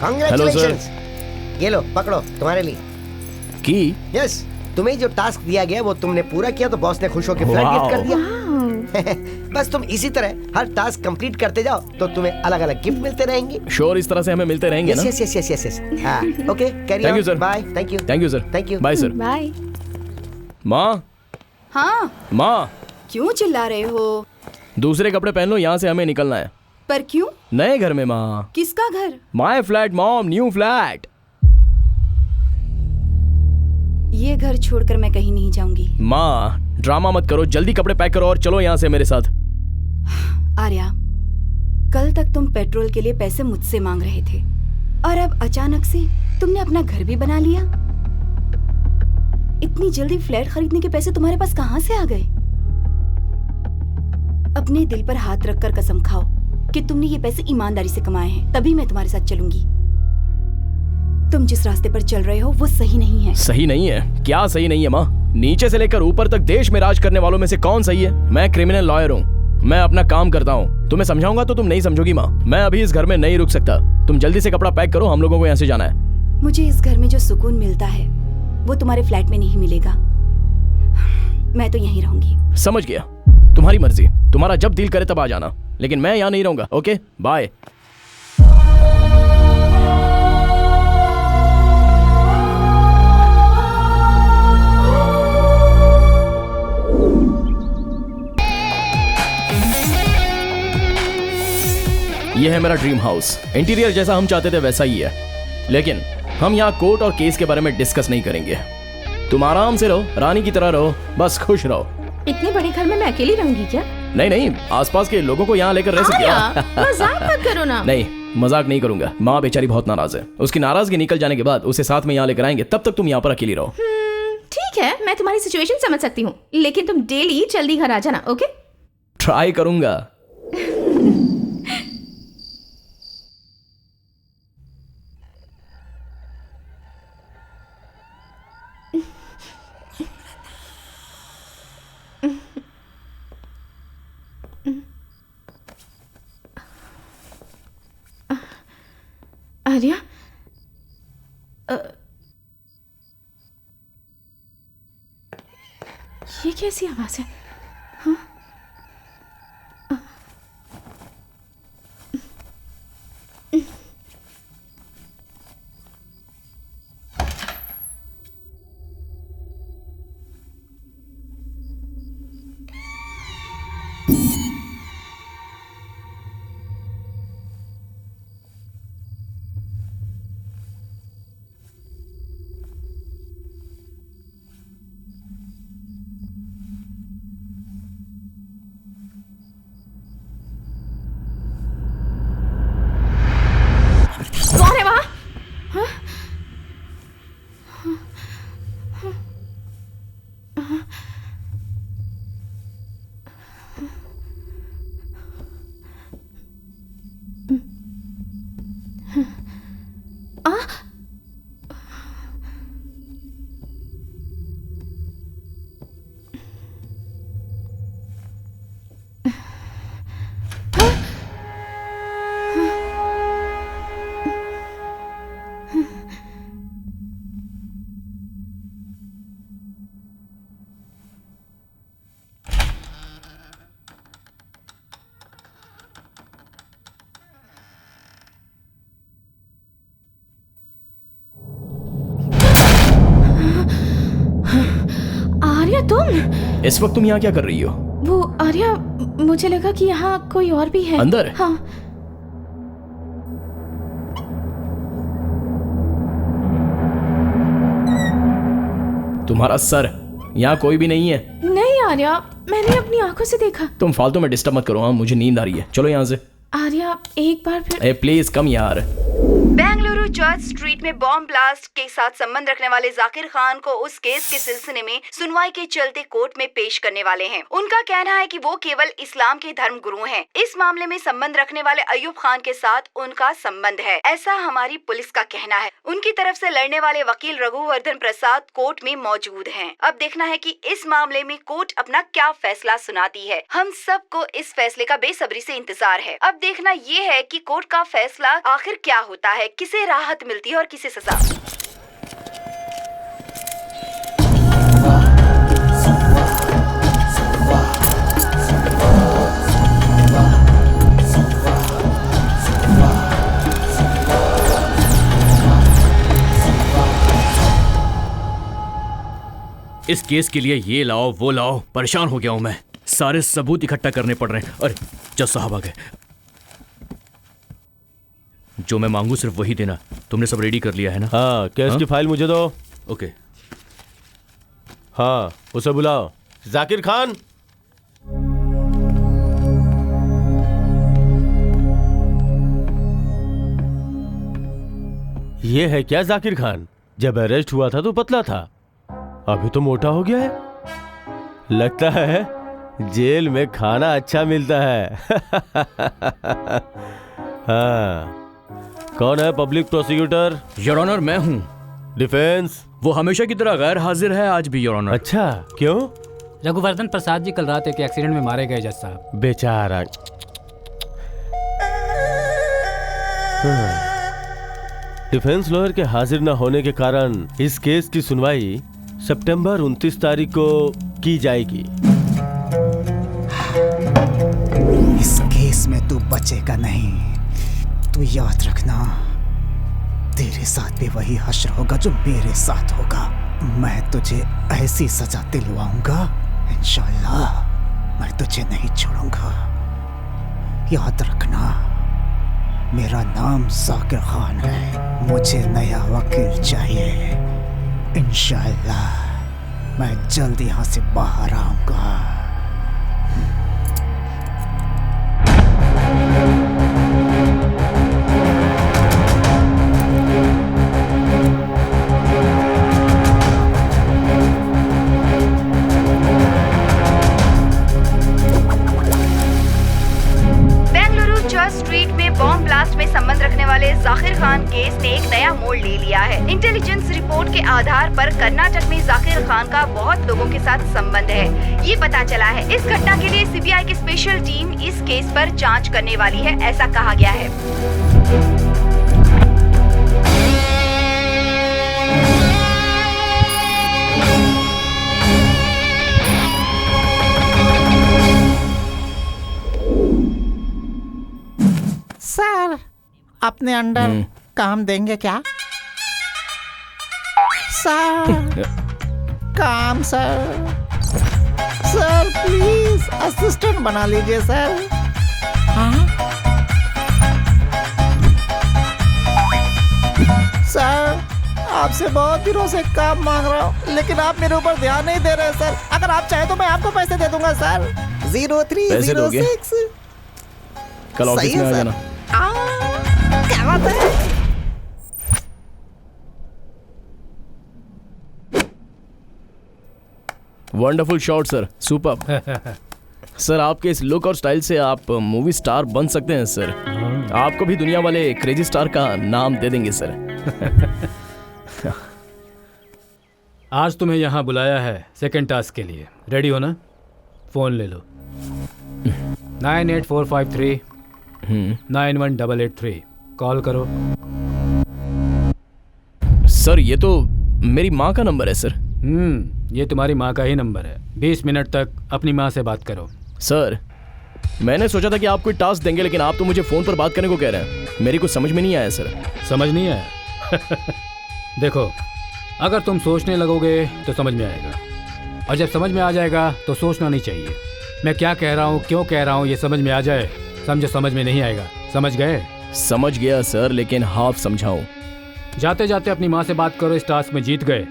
Congratulations! ये लो पकड़ो, तुम्हारे लिए। की? यस, तुम्हें जो टास्क दिया गया वो तुमने पूरा किया तो बॉस ने खुश होकर फ्लैट गिफ्ट कर दिया। बस तुम इसी तरह हर टास्क कंप्लीट करते जाओ तो तुम्हें अलग अलग गिफ्ट मिलते रहेंगे। श्योर, इस तरह से हमें मिलते रहेंगे ना? Yes yes yes yes yes. Okay, carry on. Thank you sir. Bye. Thank you. Thank you sir. Thank you. Bye sir. Bye. माँ, हाँ, माँ, क्यों चिल्ला रहे हो? दूसरे कपड़े पहन लो, यहाँ से हमें निकलना है। पर क्यों? नए घर में माँ। किसका घर? My flat mom, new flat. ये घर छोड़कर मैं कहीं नहीं जाऊंगी। माँ, ड्रामा मत करो, जल्दी कपड़े पैक करो और चलो यहाँ से मेरे साथ। आर्या, कल तक तुम पेट्रोल के लिए पैसे मुझसे मांग रहे थे और अब अचानक से तुमने अपना घर भी बना लिया। इतनी जल्दी फ्लैट खरीदने के पैसे तुम्हारे पास कहाँ से आ गए? अपने दिल पर हाथ रखकर कसम खाओ कि तुमने ये पैसे ईमानदारी से कमाए हैं, तभी मैं तुम्हारे साथ चलूंगी। तुम जिस रास्ते पर चल रहे हो वो सही नहीं है। सही नहीं है? क्या सही नहीं है माँ? नीचे से लेकर ऊपर तक देश में राज करने वालों में से कौन सही है? मैं क्रिमिनल लॉयर हूँ, मैं अपना काम करता हूँ। तुम्हें समझाऊंगा तो तुम नहीं समझोगी माँ। मैं अभी इस घर में नहीं रुक सकता। तुम जल्दी से कपड़ा पैक करो, हम लोगों को यहाँ से जाना है। मुझे इस घर में जो सुकून मिलता है वो तुम्हारे फ्लैट में नहीं मिलेगा। मैं तो यहीं रहूंगी। समझ गया, तुम्हारी मर्जी, तुम्हारा जब दिल करे तब आ जाना, लेकिन मैं यहाँ नहीं रहूंगा। Okay, bye. यह है मेरा ड्रीम हाउस। इंटीरियर जैसा हम चाहते थे वैसा ही है, लेकिन हम यहाँ कोर्ट और केस के बारे में डिस्कस नहीं करेंगे। तुम आराम से रहो, रानी की तरह रहो, बस खुश रहो। इतने बड़े घर में मैं अकेली रहूंगी क्या? नहीं नहीं, आसपास के लोगों को यहाँ लेकर रह सकते हो। मजाक मत करो ना। नहीं, मजाक नहीं करूंगा। माँ बेचारी बहुत नाराज है। उसकी नाराजगी निकल जाने के बाद उसे साथ में यहाँ लेकर आएंगे, तब तक तुम यहाँ पर अकेली रहो। ठीक है, मैं तुम्हारी सिचुएशन समझ सकती हूँ, लेकिन तुम डेली जल्दी घर आ जाना। ओके, ट्राई करूंगा। आर्या, ये कैसी आवाज है? हाँ? कौन है वहाँ? हाँ? आर्या, तुम इस वक्त तुम यहाँ क्या कर रही हो? वो आर्या, मुझे लगा कि यहाँ कोई और भी है। अंदर? हाँ। तुम्हारा सर, यहाँ कोई भी नहीं है। नहीं आर्या, मैंने अपनी आंखों से देखा। तुम फालतू में डिस्टर्ब मत करो। हाँ, मुझे नींद आ रही है, चलो यहाँ से। आर्या, एक बार फिर। प्लीज कम यार। बेंगलुरु चर्च स्ट्रीट में बॉम्ब ब्लास्ट के साथ संबंध रखने वाले जाकिर खान को उस केस के सिलसिले में सुनवाई के चलते कोर्ट में पेश करने वाले हैं। उनका कहना है कि वो केवल इस्लाम के धर्म गुरु हैं। इस मामले में संबंध रखने वाले अयूब खान के साथ उनका संबंध है, ऐसा हमारी पुलिस का कहना है। उनकी तरफ से लड़ने वाले वकील रघुवर्धन प्रसाद कोर्ट में मौजूद हैं। अब देखना है कि इस मामले में कोर्ट अपना क्या फैसला सुनाती है। हम सबको इस फैसले का बेसब्री से इंतजार है। अब देखना ये है कि कोर्ट का फैसला आखिर क्या होता है, किसे राहत मिलती है और किसे सजा। इस केस के लिए ये लाओ वो लाओ, परेशान हो गया हूं मैं। सारे सबूत इकट्ठा करने पड़ रहे हैं। अरे जज साहब आ गए। जो मैं मांगू सिर्फ वही देना। तुमने सब रेडी कर लिया है ना? हाँ, केस की फाइल मुझे दो। ओके। हाँ, उसे बुलाओ। जाकिर खान। ये है क्या जाकिर खान? जब अरेस्ट हुआ था तो पतला था, अभी तो मोटा हो गया है। लगता है जेल में खाना अच्छा मिलता है। हाँ, कौन है पब्लिक प्रोसिक्यूटर? योर ऑनर, मैं हूं। डिफेंस? वो हमेशा की तरह गैर हाजिर है आज भी, योर ऑनर। अच्छा, क्यों? रघुवर्धन प्रसाद जी कल रात एक एक्सीडेंट में मारे गए जज साहब। बेचारा। डिफेंस लॉयर के हाजिर न होने के कारण इस केस की सुनवाई सितंबर 29 तारीख को की जाएगी। इस केस में तू बचेगा नहीं। तू याद रखना, तेरे साथ भी वही हश्र होगा जो मेरे साथ होगा। मैं तुझे ऐसी सजा दिलवाऊंगा, इंशाल्लाह मैं तुझे नहीं छोड़ूंगा। याद रखना, मेरा नाम जाकिर खान है। मुझे नया वकील चाहिए। इंशाल्लाह मैं जल्द यहाँ से बाहर आऊंगा। स्ट्रीट में बॉम्ब ब्लास्ट में संबंध रखने वाले जाकिर खान केस ने एक नया मोड़ ले लिया है। इंटेलिजेंस रिपोर्ट के आधार पर कर्नाटक में जाकिर खान का बहुत लोगों के साथ संबंध है, ये पता चला है। इस घटना के लिए सीबीआई की स्पेशल टीम इस केस पर जांच करने वाली है, ऐसा कहा गया है। सर, अपने अंडर काम देंगे क्या? सर, काम सर। सर प्लीज असिस्टेंट बना लीजिए सर। हाँ? सर, आपसे बहुत दिनों से काम मांग रहा हूँ, लेकिन आप मेरे ऊपर ध्यान नहीं दे रहे सर। अगर आप चाहे तो मैं आपको पैसे दे दूंगा सर। 0306। कल ऑफिस में आ जाना। क्या बात है? Wonderful shot sir, super. Sir आपके इस लुक और स्टाइल से आप मूवी स्टार बन सकते हैं सर। आपको भी दुनिया वाले क्रेजी स्टार का नाम दे देंगे सर। आज तुम्हें यहाँ बुलाया है सेकंड टास्क के लिए। रेडी हो ना? फोन ले लो। 98453 91883 कॉल करो। सर ये तो मेरी माँ का नंबर है सर। ये तुम्हारी माँ का ही नंबर है। 20 मिनट तक अपनी माँ से बात करो। सर मैंने सोचा था कि आप कोई टास्क देंगे, लेकिन आप तो मुझे फोन पर बात करने को कह रहे हैं। मेरी कुछ समझ में नहीं आया सर। समझ नहीं आया? देखो, अगर तुम सोचने लगोगे तो समझ में आएगा, और जब समझ में आ जाएगा तो सोचना नहीं चाहिए। मैं क्या कह रहा हूँ, क्यों कह रहा हूँ, ये समझ में आ जाए, समझो। समझ में नहीं आएगा। समझ गए? समझ गया सर, लेकिन हाफ समझाओ। जाते जाते अपनी माँ से बात करो। इस टास्क में जीत गए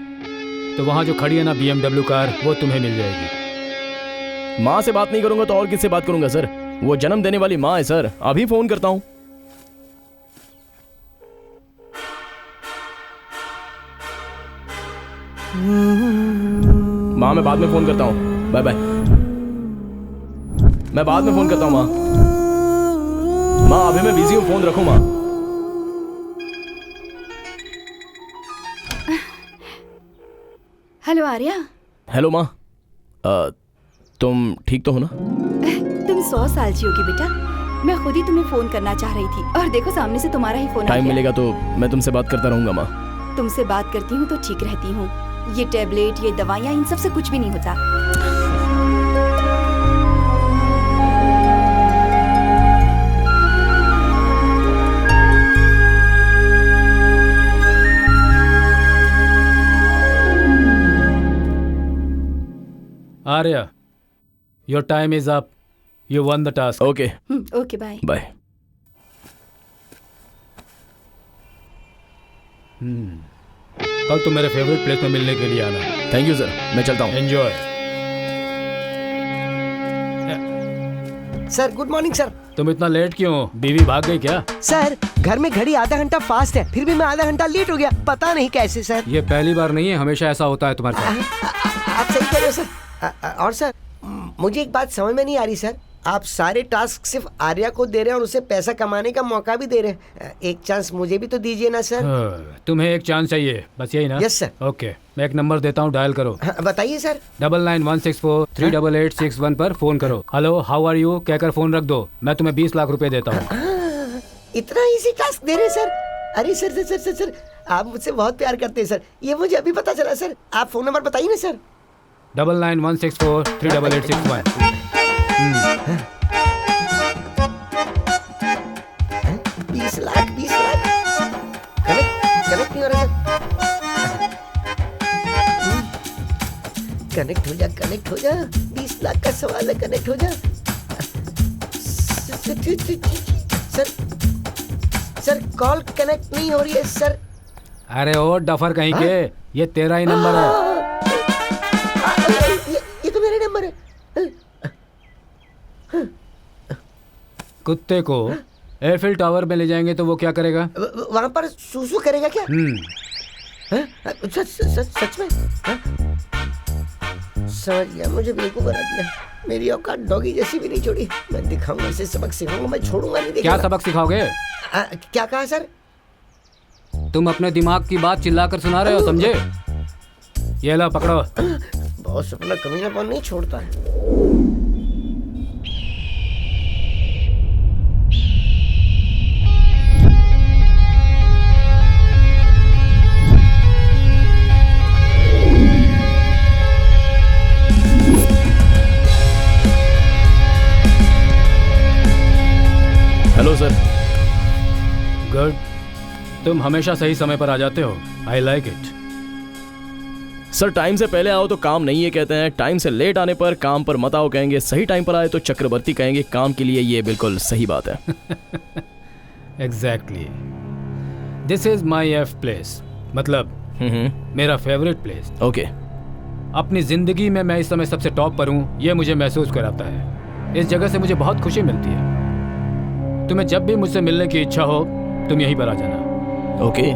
तो वहाँ जो खड़ी है ना BMW कार, वो तुम्हें मिल जाएगी। माँ से बात नहीं करूंगा तो और किससे बात करूंगा सर? वो जन्म देने वाली माँ है सर। अभी फोन करता हूँ। माँ मैं बाद में फोन करता हूँ। Bye bye. मैं बाद में फोन करता हूँ माँ। माँ अभी मैं बिजी हूँ, फोन रखो माँ। हेलो आर्या। हेलो माँ। तुम ठीक तो हो ना? तुम 100 साल जियोगी बेटा। मैं खुद ही तुम्हें फोन करना चाह रही थी, और देखो सामने से तुम्हारा ही फोन आ गया। टाइम मिलेगा तो मैं तुमसे बात करता रहूंगा माँ। तुमसे बात करती हूँ तो ठीक रहती हूँ। ये टैबलेट, ये दवाइयाँ, इन सब से कुछ भी नहीं होता। Arya, your time is up, you won the task. Okay okay bye. Bye. कल तुम मेरे फेवरेट प्लेस में मिलने के लिए आना। थैंक यू सर, मैं चलता हूँ। Enjoy. Sir good morning sir. तुम इतना लेट क्यों? बीवी भाग गई क्या? सर घर में घड़ी आधा घंटा फास्ट है, फिर भी मैं आधा घंटा लेट हो गया, पता नहीं कैसे सर। ये पहली बार नहीं है, हमेशा ऐसा होता है तुम्हारे साथ। आप सही कह रहे हो सर। और सर मुझे एक बात समझ में नहीं आ रही सर, आप सारे टास्क सिर्फ आर्या को दे रहे हैं और उसे पैसा कमाने का मौका भी दे रहे हैं। एक चांस मुझे भी तो दीजिए ना सर। तुम्हें एक चांस चाहिए, बस यही ना? Yes sir. ओके, मैं एक नंबर देता हूँ, डायल करो। बताइए सर। 9916438861 पर फोन करो। हेलो, हाउ आर यू कहकर फोन रख दो, मैं तुम्हें 20 लाख रुपए देता हूँ। इतना इजी टास्क दे रहे सर? अरे सर सर सर सर आप मुझसे बहुत प्यार करते हैं सर, ये मुझे अभी पता चला सर। आप फोन नंबर बताइए ना सर। 9916438861। 20 लाख कनेक्ट नहीं हो रहा सर। कनेक्ट हो जा 20 लाख का सवाल है, कनेक्ट हो जा सर। कॉल कनेक्ट नहीं हो रही है सर। अरे ओ डफर कहीं के, ये तेरा ही नंबर है। ये तो मेरा नंबर है। कुत्ते को एफिल टावर में ले जाएंगे तो वो क्या करेगा? वहाँ पर सूसू करेगा क्या? सच में? समझ गया, मुझे बेवकूफ बना दिया। मेरी औकात डॉगी जैसी भी नहीं छोड़ी। मैं दिखाऊंगा इसे, सबक सिखाऊंगा, मैं छोड़ूंगा नहीं। क्या सबक सिखाओगे? क्या कहा सर? तुम अपने दिमाग की बात चिल्लाकर सुना रहे हो, समझे? ये लो पकड़ो। बहुत सपना कमीनापन नहीं छोड़ता है। Hello sir. गुड, तुम हमेशा सही समय पर आ जाते हो, I like it. Sir time से पहले आओ तो काम नहीं है कहते हैं, टाइम से लेट आने पर काम पर मत आओ कहेंगे, सही टाइम पर आए तो चक्रवर्ती कहेंगे। काम के लिए ये बिल्कुल सही बात है। Exactly, this is my F place, मतलब मेरा फेवरेट प्लेस। ओके। अपनी जिंदगी में मैं इस समय सबसे टॉप पर हूँ, ये मुझे महसूस कराता है। इस जगह से मुझे बहुत खुशी मिलती है। तुम्हें जब भी मुझसे मिलने की इच्छा हो तुम यहीं पर आ जाना। ओके।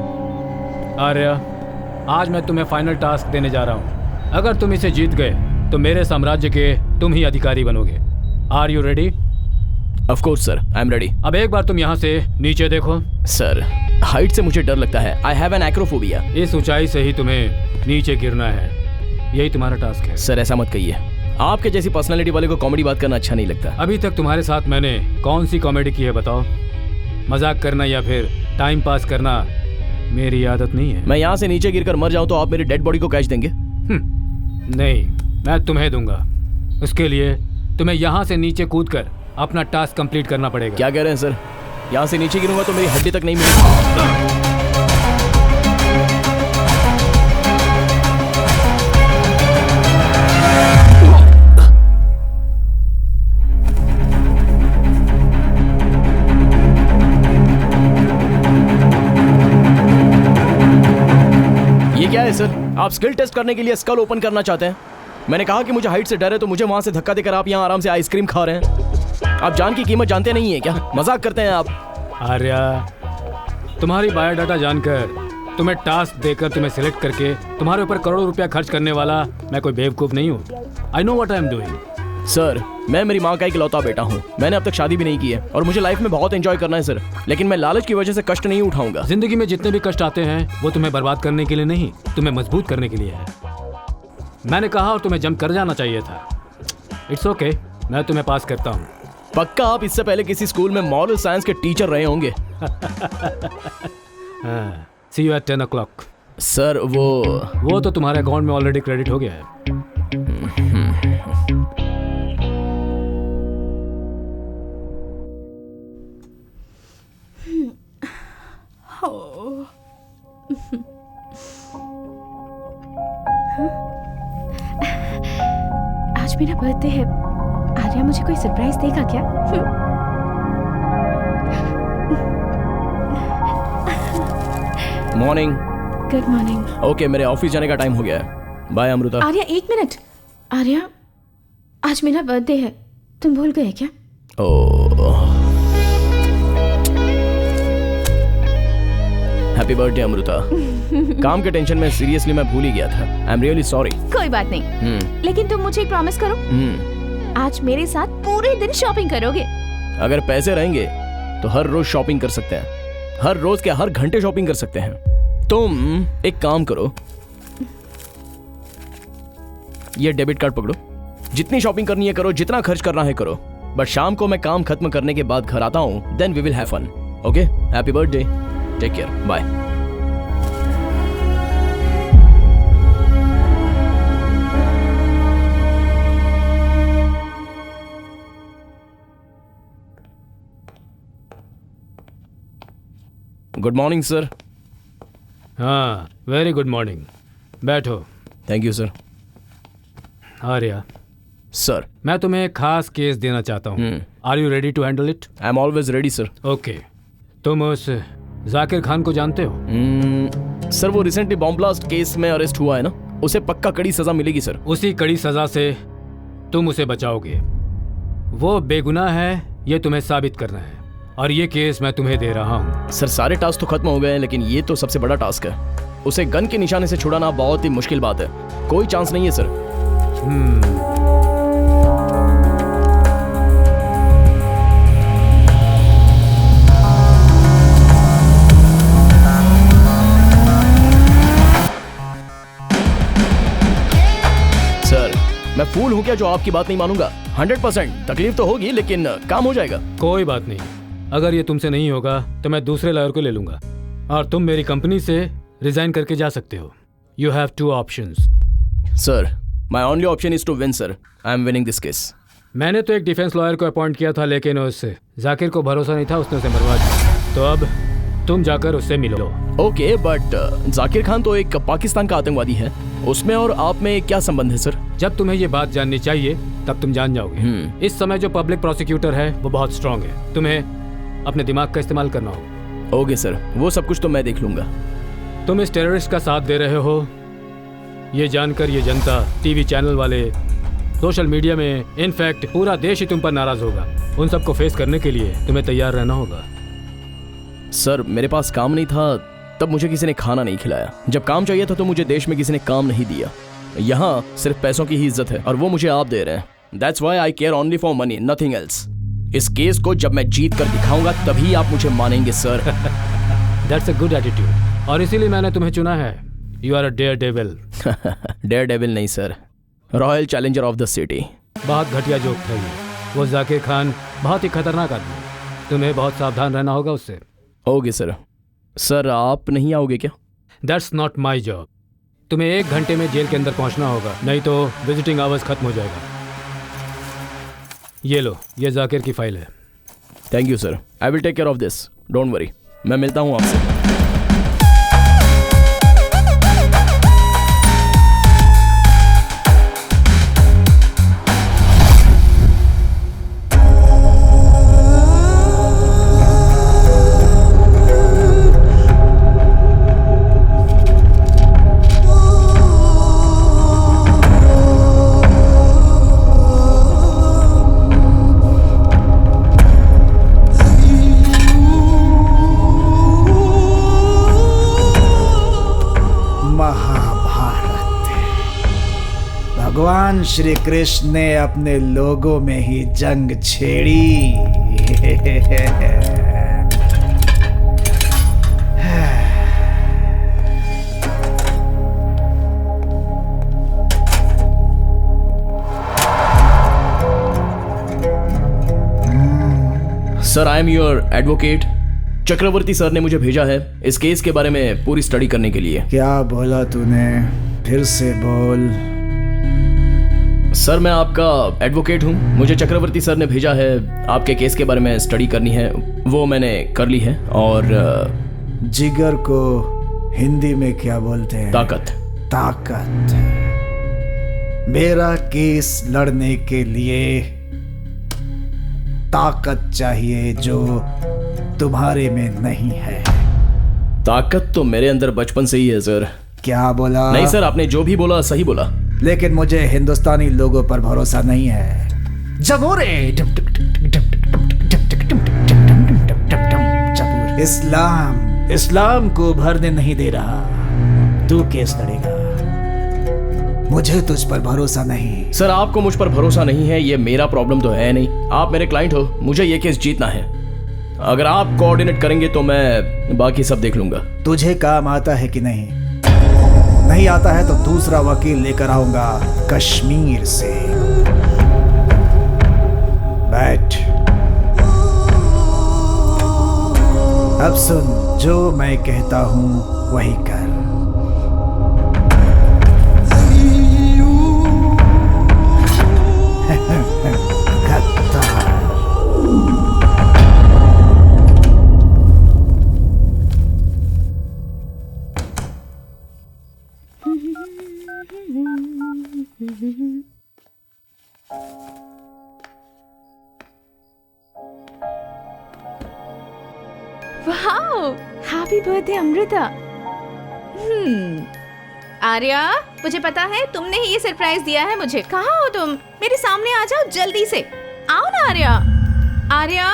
आर्या, आज मैं तुम्हें फाइनल टास्क देने जा रहा हूँ। अगर तुम इसे जीत गए तो मेरे साम्राज्य के तुम ही अधिकारी बनोगे। Are you ready? Of course sir, I am ready. अब एक बार तुम यहाँ से नीचे देखो। सर हाइट से मुझे डर लगता है, आई हैव एन एक्रोफोबिया। इस ऊंचाई से ही तुम्हें नीचे गिरना है, यही तुम्हारा टास्क है। सर ऐसा मत कहिए, आपके जैसी पर्सनालिटी वाले को कॉमेडी बात करना अच्छा नहीं लगता। अभी तक तुम्हारे साथ मैंने कौन सी कॉमेडी की है बताओ? मजाक करना या फिर टाइम पास करना मेरी आदत नहीं है। मैं यहाँ से नीचे गिरकर मर जाऊं तो आप मेरी डेड बॉडी को कैच देंगे? नहीं, मैं तुम्हें दूंगा। उसके लिए तुम्हें यहाँ से नीचे कूदकर अपना टास्क कंप्लीट करना पड़ेगा। क्या कह रहे हैं सर? यहाँ से नीचे गिरूंगा तो मेरी हड्डी तक नहीं मिलेगी। क्या है सर? आप स्किल टेस्ट करने के लिए स्कल ओपन करना चाहते हैं? मैंने कहा कि मुझे हाइट से डर है तो मुझे वहां से धक्का देकर आप यहाँ आराम से आइसक्रीम खा रहे हैं। आप जान की कीमत जानते नहीं है क्या? मजाक करते हैं आप। आर्या, तुम्हारी बायोडाटा जानकर, तुम्हें टास्क देकर, तुम्हें सिलेक्ट करके तुम्हारे ऊपर करोड़ों रुपया खर्च करने वाला मैं कोई बेवकूफ नहीं हूँ। I know what I am doing. Sir मैं मेरी माँ का इकलौता बेटा हूँ, मैंने अब तक शादी भी नहीं की है और मुझे लाइफ में बहुत एंजॉय करना है सर, लेकिन मैं लालच की वजह से कष्ट नहीं उठाऊंगा। जिंदगी में जितने भी कष्ट आते हैं वो तुम्हें बर्बाद करने के लिए नहीं, तुम्हें मजबूत करने के लिए है। मैंने कहा और तुम्हें जंप कर जाना चाहिए था। इट्स ओके, मैं तुम्हें पास करता हूँ। पक्का आप इससे पहले किसी स्कूल में मॉरल साइंस के टीचर रहे होंगे। सी यू एट 10 o'clock। सर वो तो तुम्हारे अकाउंट में ऑलरेडी क्रेडिट हो गया है। आज मेरा बर्थडे है। आर्या मुझे कोई सरप्राइज देगा क्या? मॉर्निंग। Good morning. ओके, मेरे ऑफिस जाने का टाइम हो गया है। बाय अमृता। आर्या एक मिनट। आर्या आज मेरा बर्थडे है, तुम भूल गए क्या? Happy birthday Amrita. काम के टेंशन में सीरियसली मैं भूल ही गया था। I am really sorry. कोई बात नहीं, लेकिन तुम मुझे एक प्रॉमिस करो, आज मेरे साथ पूरे दिन शॉपिंग करोगे। अगर पैसे रहेंगे तो हर रोज शॉपिंग कर सकते हैं, हर रोज के हर घंटे शॉपिंग कर सकते हैं। तुम एक काम करो, ये डेबिट कार्ड पकड़ो, जितनी शॉपिंग करनी है करो, जितना खर्च करना है करो, बट शाम को मैं काम खत्म करने के बाद घर आता हूँ, then we will have fun. Okay, happy birthday, take care, bye. Good morning sir. हाँ, वेरी गुड मॉर्निंग। बैठो। Thank you sir. Arya sir, मैं तुम्हें एक खास केस देना चाहता हूँ। Are you ready to handle it? I am always ready sir. Okay, तुम उस जाकिर खान को जानते हो? सर, वो रिसेंटली बॉम्ब ब्लास्ट केस में अरेस्ट हुआ है ना, उसे पक्का कड़ी सजा मिलेगी सर। उसी कड़ी सजा से तुम उसे बचाओगे। वो बेगुनाह है, ये तुम्हें साबित करना है, और ये केस मैं तुम्हें दे रहा हूँ। सर, सारे टास्क तो खत्म हो गए हैं, लेकिन ये तो सबसे बड़ा टास्क है। उसे गन के निशाने से छुड़ाना बहुत ही मुश्किल बात है। कोई चांस नहीं है सर। सर, मैं फूल हूं क्या जो आपकी बात नहीं मानूंगा? 100% तकलीफ तो होगी, लेकिन काम हो जाएगा। कोई बात नहीं, अगर ये तुमसे नहीं होगा तो मैं दूसरे लॉयर को ले लूंगा, और तुम मेरी कंपनी से रिजाइन करके जा सकते हो। You have 2 options. Sir, my only option is to win sir. I am winning this case. मैंने तो एक डिफेंस लॉयर को अपॉइंट किया था, लेकिन उससे जाकिर को भरोसा नहीं था, उसने उसे मरवा दिया। तो अब तुम जाकर उससे मिलो। ओके, बट जाकिर खान तो एक पाकिस्तान का आतंकवादी है, उसमें और आप में क्या संबंध है सर? जब तुम्हें ये बात जाननी चाहिए तब तुम जान जाओगे। इस समय जो पब्लिक प्रोसिक्यूटर है वो बहुत स्ट्रांग है, तुम्हें अपने दिमाग का इस्तेमाल करना होगा। ओके सर, वो सब कुछ तो मैं देख लूंगा। तुम इस टेररिस्ट का साथ दे रहे हो, ये जानकर ये जनता, टीवी चैनल वाले, सोशल मीडिया में, इनफैक्ट पूरा देश ही तुम पर नाराज होगा। उन सबको फेस करने के लिए तुम्हें तैयार रहना होगा। सर, मेरे पास काम नहीं था तब मुझे किसी ने खाना नहीं खिलाया। जब काम चाहिए था तो मुझे देश में किसी ने काम नहीं दिया। यहाँ सिर्फ पैसों की ही इज्जत है, और वो मुझे आप दे रहे हैं। That's why I care only for money, nothing else. इस केस को जब मैं जीत कर दिखाऊंगा तभी आप मुझे मानेंगे sir. That's a good attitude, और इसीलिए मैंने तुम्हें चुना है। You are a daredevil. Daredevil नहीं sir, royal challenger of the city. बहुत घटिया जोक था ये। वो जाकिर खान बहुत ही खतरनाक आदमी है, तुम्हें बहुत सावधान रहना होगा उससे। Okay sir. सर, आप नहीं आओगे क्या? That's not my job. तुम्हें 1 घंटे में जेल के अंदर पहुंचना होगा, नहीं तो विजिटिंग आवर्स खत्म हो जाएगा। ये लो, ये जाकिर की फाइल है। Thank you sir, I will take care of this, don't worry. मैं मिलता हूँ आपसे। भगवान श्री कृष्ण ने अपने लोगों में ही जंग छेड़ी। Sir, I am your advocate. Chakravarti sir ने मुझे भेजा है इस केस के बारे में पूरी स्टडी करने के लिए। क्या बोला तूने? फिर से बोल। सर, मैं आपका एडवोकेट हूँ। मुझे चक्रवर्ती सर ने भेजा है आपके केस के बारे में स्टडी करनी है, वो मैंने कर ली है। और जिगर को हिंदी में क्या बोलते हैं? ताकत। ताकत। मेरा केस लड़ने के लिए ताकत चाहिए जो तुम्हारे में नहीं है। ताकत तो मेरे अंदर बचपन से ही है सर। क्या बोला? नहीं सर, आपने जो भी बोला सही बोला। लेकिन मुझे हिंदुस्तानी लोगों पर भरोसा नहीं है। जबूरे इस्लाम को भरने नहीं दे रहा। तू केस लड़ेगा, मुझे तुझ पर भरोसा नहीं। सर आपको मुझ पर भरोसा नहीं है, ये मेरा प्रॉब्लम तो है नहीं। आप मेरे क्लाइंट हो, मुझे ये केस जीतना है। अगर आप कोऑर्डिनेट करेंगे तो मैं बाकी सब देख लूंगा। तुझे काम आता है कि नहीं? नहीं आता है तो दूसरा वकील लेकर आऊंगा कश्मीर से। बैठ। अब सुन, जो मैं कहता हूं वही कर। Wow, happy birthday Amrita. Arya, मुझे पता है तुमने ही ये सरप्राइज दिया है मुझे। कहाँ हो तुम? मेरे सामने आ जाओ जल्दी से। आओ ना आर्या। आर्या,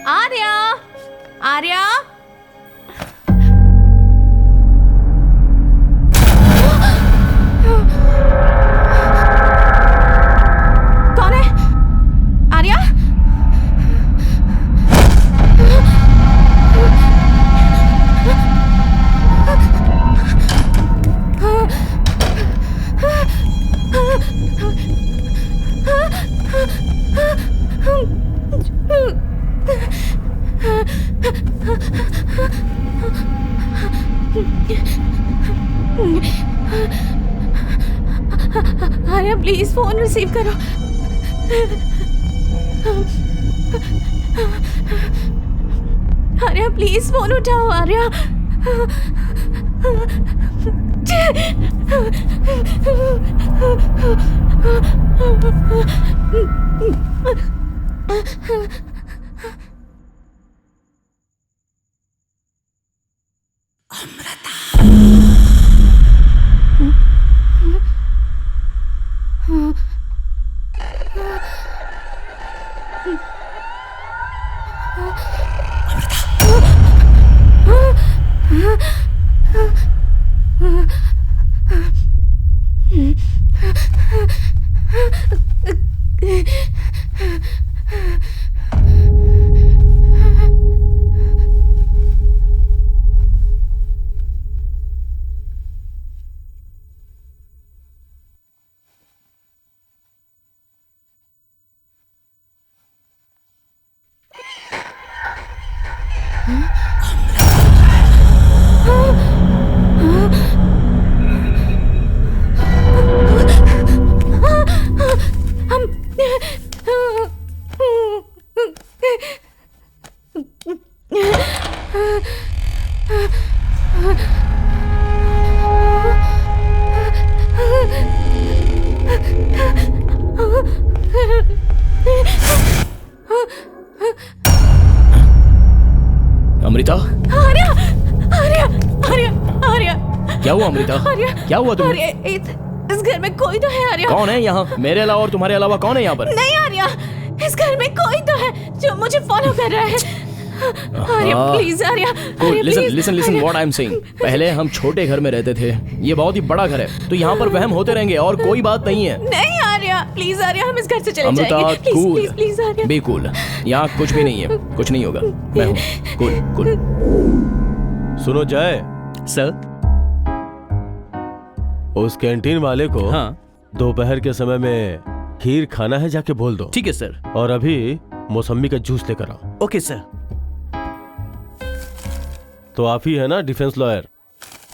आर्या, आर्या। कौन है? Arya? Arya please phone receive करो। आर्या प्लीज फोन उठाओ। आर्या अमृता? आर्या, आर्या, आर्या, आर्या। क्या हुआ अमृता? आर्या, क्या हुआ तुम्हें? आर्या, इस घर में कोई तो है आर्या। कौन है यहाँ? मेरे अलावा और तुम्हारे अलावा कौन है यहाँ पर? नहीं आर्या, इस घर में कोई तो है जो मुझे फॉलो कर रहा है। Arya please, Arya, Arya listen what I am saying. पहले हम छोटे घर में रहते थे, ये बहुत ही बड़ा घर है, तो यहाँ पर वहम होते रहेंगे और कोई बात नहीं है। नहीं आर्या प्लीज, आर्या हम इस घर से चले अमृता, जाएंगे। Cool, please please Arya, be cool. यहाँ कुछ भी नहीं है, कुछ नहीं होगा, मैं हूँ कूल कूल। सुनो जय सर, उस कैंटीन वाले को हाँ दोपहर के समय में खीर खाना है, जाके बोल दो। ठीक है सर। और अभी मौसम्मी का जूस लेकर आओ। Okay sir. तो आप ही है ना डिफेंस लॉयर?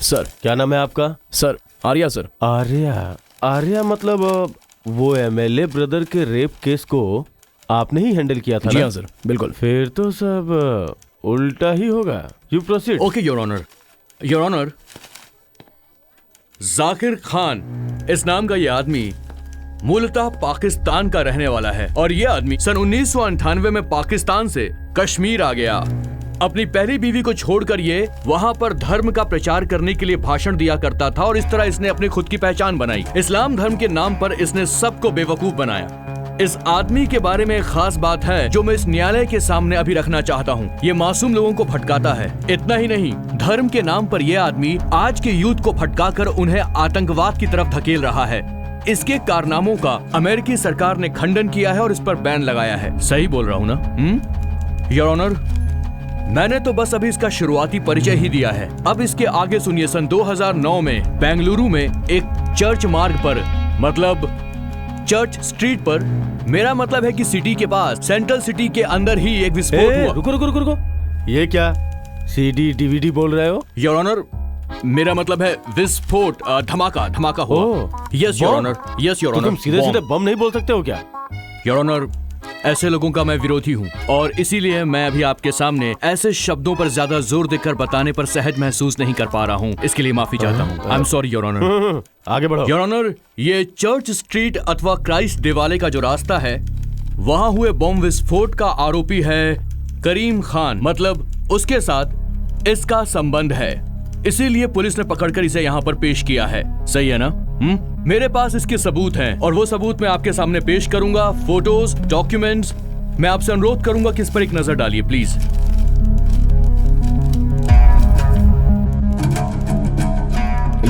सर क्या नाम है आपका? सर आर्या। सर आर्या? आर्या मतलब वो एमएलए ब्रदर के रेप केस को आपने ही हैंडल किया था? जी ना? हाँ सर, बिल्कुल। फिर तो सब उल्टा ही होगा। You proceed. Okay your honour. Your honour, Zakir Khan इस नाम का ये आदमी मूलतः पाकिस्तान का रहने वाला है और ये आदमी सन 1998 में पाकिस्तान से कश्मीर आ गया। अपनी पहली बीवी को छोड़कर ये वहाँ पर धर्म का प्रचार करने के लिए भाषण दिया करता था और इस तरह इसने अपनी खुद की पहचान बनाई। इस्लाम धर्म के नाम पर इसने सबको बेवकूफ बनाया। इस आदमी के बारे में एक खास बात है जो मैं इस न्यायालय के सामने अभी रखना चाहता हूँ। ये मासूम लोगों को भटकाता है। इतना ही नहीं, धर्म के नाम पर यह आदमी आज के यूथ को भटकाकर उन्हें आतंकवाद की तरफ धकेल रहा है। इसके कारनामों का अमेरिकी सरकार ने खंडन किया है और इस पर बैन लगाया है। सही बोल रहा हूँ ना? योर ऑनर, मैंने तो बस अभी इसका शुरुआती परिचय ही दिया है। अब इसके आगे सुनिए। सन 2009 में बेंगलुरु में एक चर्च मार्ग पर, मतलब चर्च स्ट्रीट पर, मेरा मतलब है कि सिटी के पास, सेंट्रल सिटी के अंदर ही एक विस्फोट हुआ। रुको। ये क्या सीडी डीवीडी बोल रहे हो? योर ऑनर, मेरा मतलब है विस्फोट, धमाका हुआ। Yes your honour, yes your honour. तुम सीधे बम नहीं बोल सकते हो क्या? योर ऑनर, ऐसे लोगों का मैं विरोधी हूँ और इसीलिए मैं अभी आपके सामने ऐसे शब्दों पर ज्यादा जोर देकर बताने पर सहज महसूस नहीं कर पा रहा हूँ। इसके लिए माफी चाहता हूँ। I am sorry your honour. आगे बढ़ो। योर ऑनर, ये चर्च स्ट्रीट अथवा क्राइस्ट देवालय का जो रास्ता है, वहाँ हुए बम विस्फोट का आरोपी है करीम खान। मतलब उसके साथ इसका संबंध है, इसीलिए पुलिस ने पकड़कर इसे यहाँ पर पेश किया है। सही है ना? मेरे पास इसके सबूत हैं और वो सबूत मैं आपके सामने पेश करूंगा। Photos, documents. मैं आपसे अनुरोध करूंगा कि इस पर एक नजर डालिए प्लीज।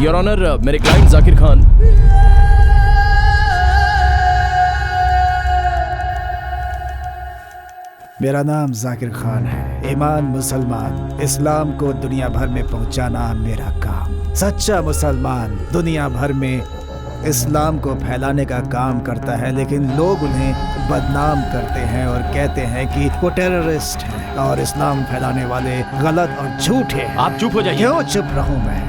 योर ऑनर, मेरे क्लाइंट जाकिर खान। मेरा नाम जाकिर खान है। ईमान, मुसलमान, इस्लाम को दुनिया भर में पहुंचाना मेरा काम। सच्चा मुसलमान दुनिया भर में इस्लाम को फैलाने का काम करता है, लेकिन लोग उन्हें बदनाम करते हैं और कहते हैं कि वो टेररिस्ट हैं और इस्लाम फैलाने वाले गलत और झूठे हैं। आप चुप हो जाइए। क्यों चुप रहूं मैं?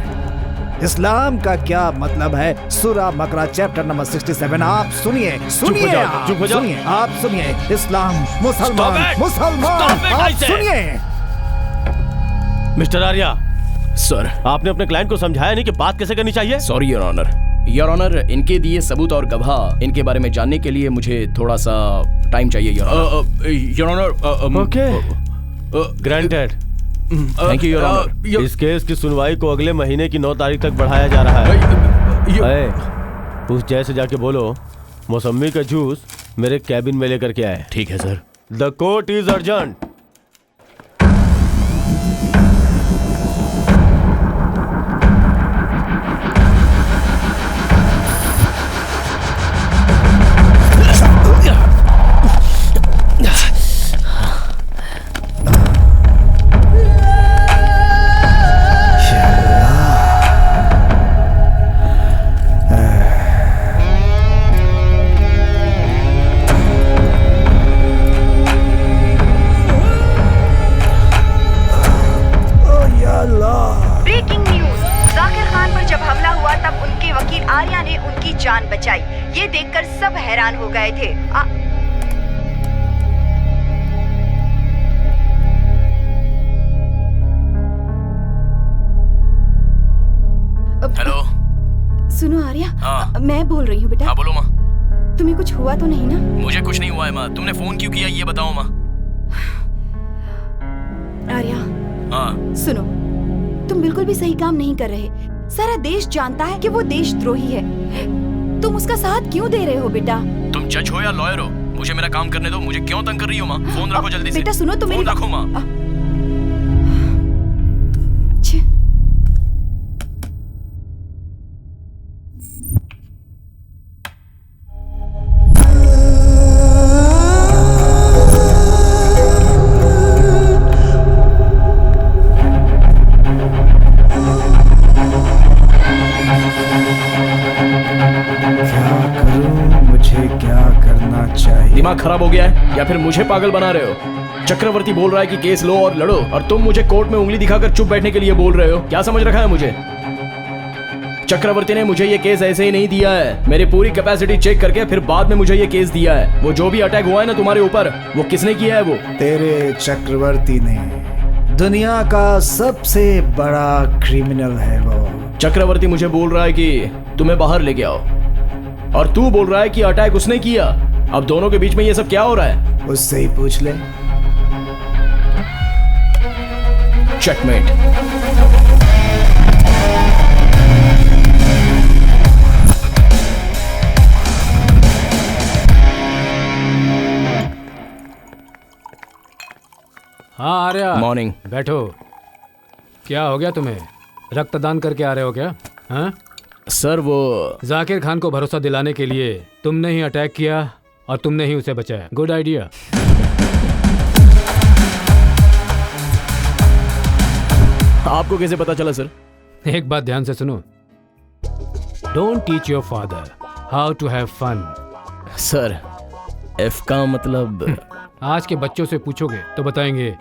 इस्लाम का क्या मतलब है? सूरा बकरा चैप्टर नंबर 67। आप सुनिए। चुप हो जाओ। आप सुनिए। इस्लाम, मुसलमान, आप सुनिए। मिस्टर आर्या सर, आपने अपने क्लाइंट को समझाया नहीं कि बात कैसे करनी चाहिए? Sorry your honour. Your honour, इनके दिए सबूत और गवाह, इनके बारे में जानने के लिए मुझे थोड़ा सा टाइम चाहिए your honour. Okay, granted. Thank you your honour. इस केस की सुनवाई को अगले महीने की 9 तारीख तक बढ़ाया जा रहा है। उस जैसे जाके बोलो मौसमी का जूस मेरे कैबिन में लेकर के आए। ठीक है sir. The court is urgent. ये देखकर सब हैरान हो गए थे। हेलो, सुनो आर्या। हाँ। मैं बोल रही हूँ बेटा। हाँ बोलो माँ। तुम्हें कुछ हुआ तो नहीं ना? मुझे कुछ नहीं हुआ है माँ। तुमने फोन क्यों किया ये बताओ माँ। आर्या, हाँ सुनो, तुम बिल्कुल भी सही काम नहीं कर रहे। सारा देश जानता है कि वो देशद्रोही है। तुम उसका साथ क्यों दे रहे हो बेटा? तुम जज हो या लॉयर हो, मुझे मेरा काम करने दो। मुझे क्यों तंग कर रही हो माँ? फोन रखो जल्दी से। बेटा सुनो, तुम फोन रखो माँ। दिमाग खराब हो गया है या फिर मुझे पागल बना रहे हो? चक्रवर्ती बोल रहा है कि केस लो और लड़ो, और तुम मुझे कोर्ट में उंगली दिखाकर चुप बैठने के लिए बोल रहे हो। क्या समझ रखा है मुझे? चक्रवर्ती ने मुझे ये केस ऐसे ही नहीं दिया है। मेरी पूरी कैपेसिटी चेक करके फिर बाद में मुझे ये केस दिया है। वो जो भी अटैक हुआ है ना तुम्हारे ऊपर, वो किसने किया है? वो तेरे चक्रवर्ती ने। दुनिया का सबसे बड़ा क्रिमिनल है वो। चक्रवर्ती मुझे बोल रहा है कि तुम्हें बाहर लेके आओ। और तू बोल रहा है कि अटैक उसने किया। अब दोनों के बीच में ये सब क्या हो रहा है? उससे ही पूछ ले। चेकमेट। हाँ आर्या, मॉर्निंग। बैठो। क्या हो गया तुम्हें? रक्तदान करके आ रहे हो क्या? हाँ सर, वो जाकिर खान को भरोसा दिलाने के लिए तुमने ही अटैक किया और तुमने ही उसे बचाया। Good idea. आपको कैसे पता चला सर? एक बात ध्यान से सुनो। Don't teach your father how to have fun. Sir, F का मतलब? आज के बच्चों से पूछोगे तो बताएंगे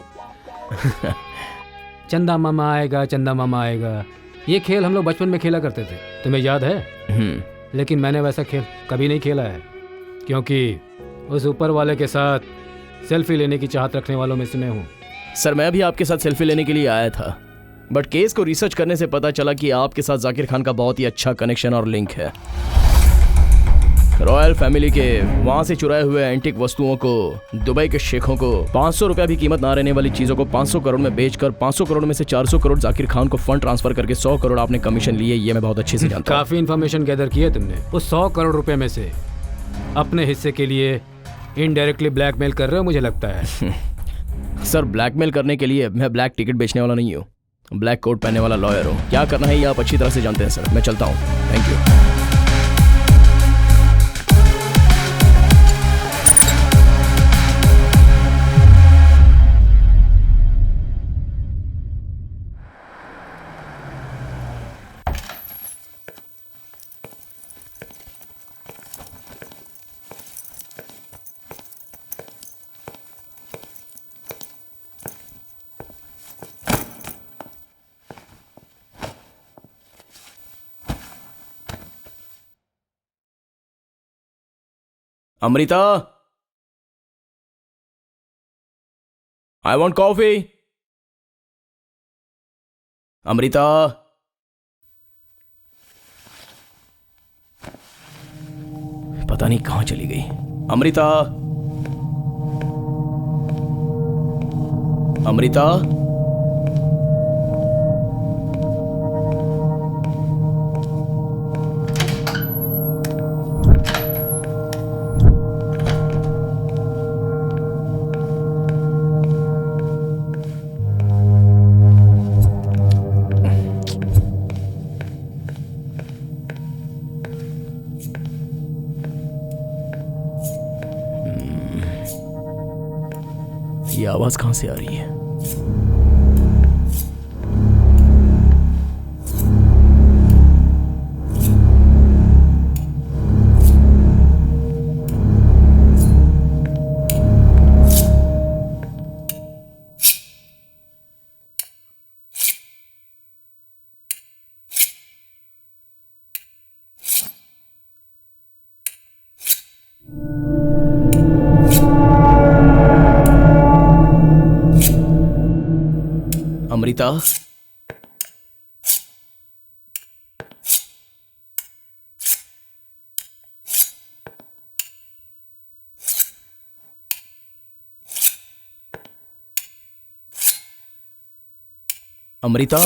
चंदा मामा आएगा, चंदा मामा आएगा। ये खेल हम लोग बचपन में खेला करते थे, तुम्हें याद है? लेकिन मैंने वैसा खेल कभी नहीं खेला है, क्योंकि उस ऊपर वाले के साथ सेल्फी लेने की चाहत रखने वालों में से मैं हूँ। सर, मैं भी आपके साथ सेल्फी लेने के लिए आया था, बट केस को रिसर्च करने से पता चला कि आपके साथ जाकिर खान का बहुत ही अच्छा कनेक्शन और लिंक है। रॉयल फैमिली के वहां से चुराए हुए एंटिक वस्तुओं को दुबई के शेखों को 500 रुपया भी कीमत ना रहने वाली चीजों को 500 करोड़ में बेचकर 500 करोड़ में से 400 करोड़ जाकिर खान को फंड ट्रांसफर करके 100 करोड़ आपने कमीशन लिए, ये मैं बहुत अच्छे से जानता हूं। काफी इन्फॉर्मेशन गैदर की है तुमने। उस 100 करोड़ रुपए में से अपने हिस्से के लिए इनडायरेक्टली ब्लैकमेल कर रहे हो मुझे लगता है। सर, ब्लैकमेल करने के लिए मैं ब्लैक टिकट बेचने वाला नहीं हूँ, ब्लैक कोट पहनने वाला लॉयर हूँ। क्या करना है ये आप अच्छी तरह से जानते हैं सर। मैं चलता हूँ। Thank you. Amrita, I want coffee. Amrita, पता नहीं कहां चली गई। अमृता, अमृता, ये आवाज कहां से आ रही है? अमृता,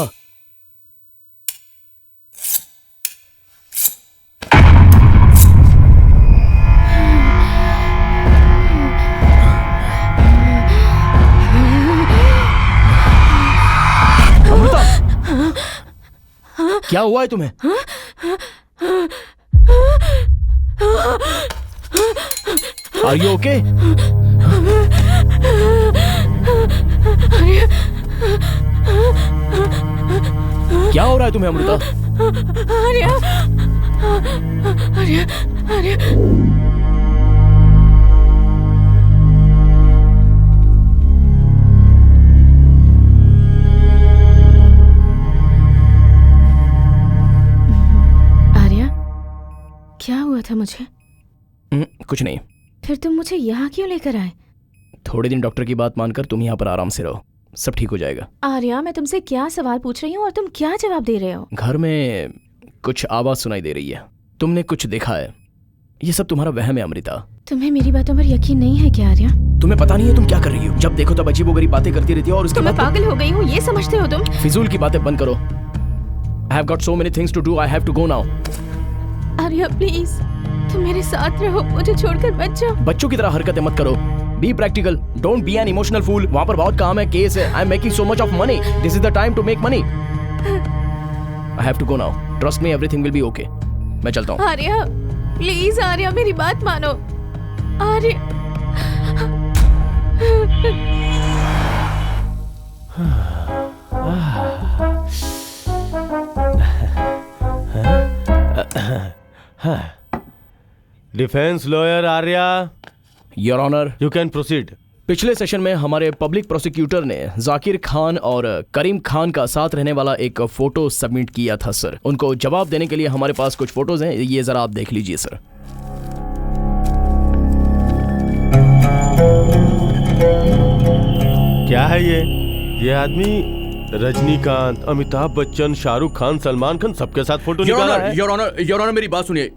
अमृता, क्या हुआ है तुम्हें? Are you okay? क्या हो रहा है तुम्हें अमृता? आर्या, आर्या, आर्या। क्या हुआ था मुझे? कुछ नहीं। फिर तुम मुझे यहाँ क्यों लेकर आए? थोड़े दिन डॉक्टर की बात मानकर तुम यहाँ पर आराम से रहो, सब ठीक हो जाएगा। आर्या, मैं तुमसे क्या सवाल पूछ रही हूँ और तुम क्या जवाब दे रहे हो? घर में कुछ आवाज सुनाई दे रही है। तुमने कुछ देखा है? ये सब तुम्हारा वहम है अमृता। तुम्हें मेरी बातों पर यकीन नहीं है क्या आर्या? तुम्हें पता नहीं है तुम क्या कर रही हो? जब देखो तब अजीबोगरीब बातें करती रहती हो और उसके तो मैं बाद पागल हो गई हूँ ये समझते हो तुम? फिजूल की बातें बंद करो। I have got so many things to do. I have to go now. Arya please तुम मेरे साथ रहो, मुझे छोड़कर मत जाओ। बच्चों की तरह हरकतें मत करो। Be practical. Don't be an emotional fool. वहाँ पर बहुत काम है, केस है। I'm making so much of money. This is the time to make money. I have to go now. Trust me, everything will be okay. मैं चलता हूँ। आर्या प्लीज आर्या मेरी बात मानो। Arya defence lawyer Arya, your honour, you can proceed. पिछले सेशन में हमारे पब्लिक प्रोसिक्यूटर ने जाकिर खान और करीम खान का साथ रहने वाला एक फोटो सबमिट किया था सर। उनको जवाब देने के लिए हमारे पास कुछ फोटोज हैं, ये जरा आप देख लीजिए सर। क्या है ये आदमी रजनीकांत, अमिताभ बच्चन, शाहरुख खान, सलमान खान सबके साथ फोटो निकाला है। योर ऑनर मेरी बात सुनिए।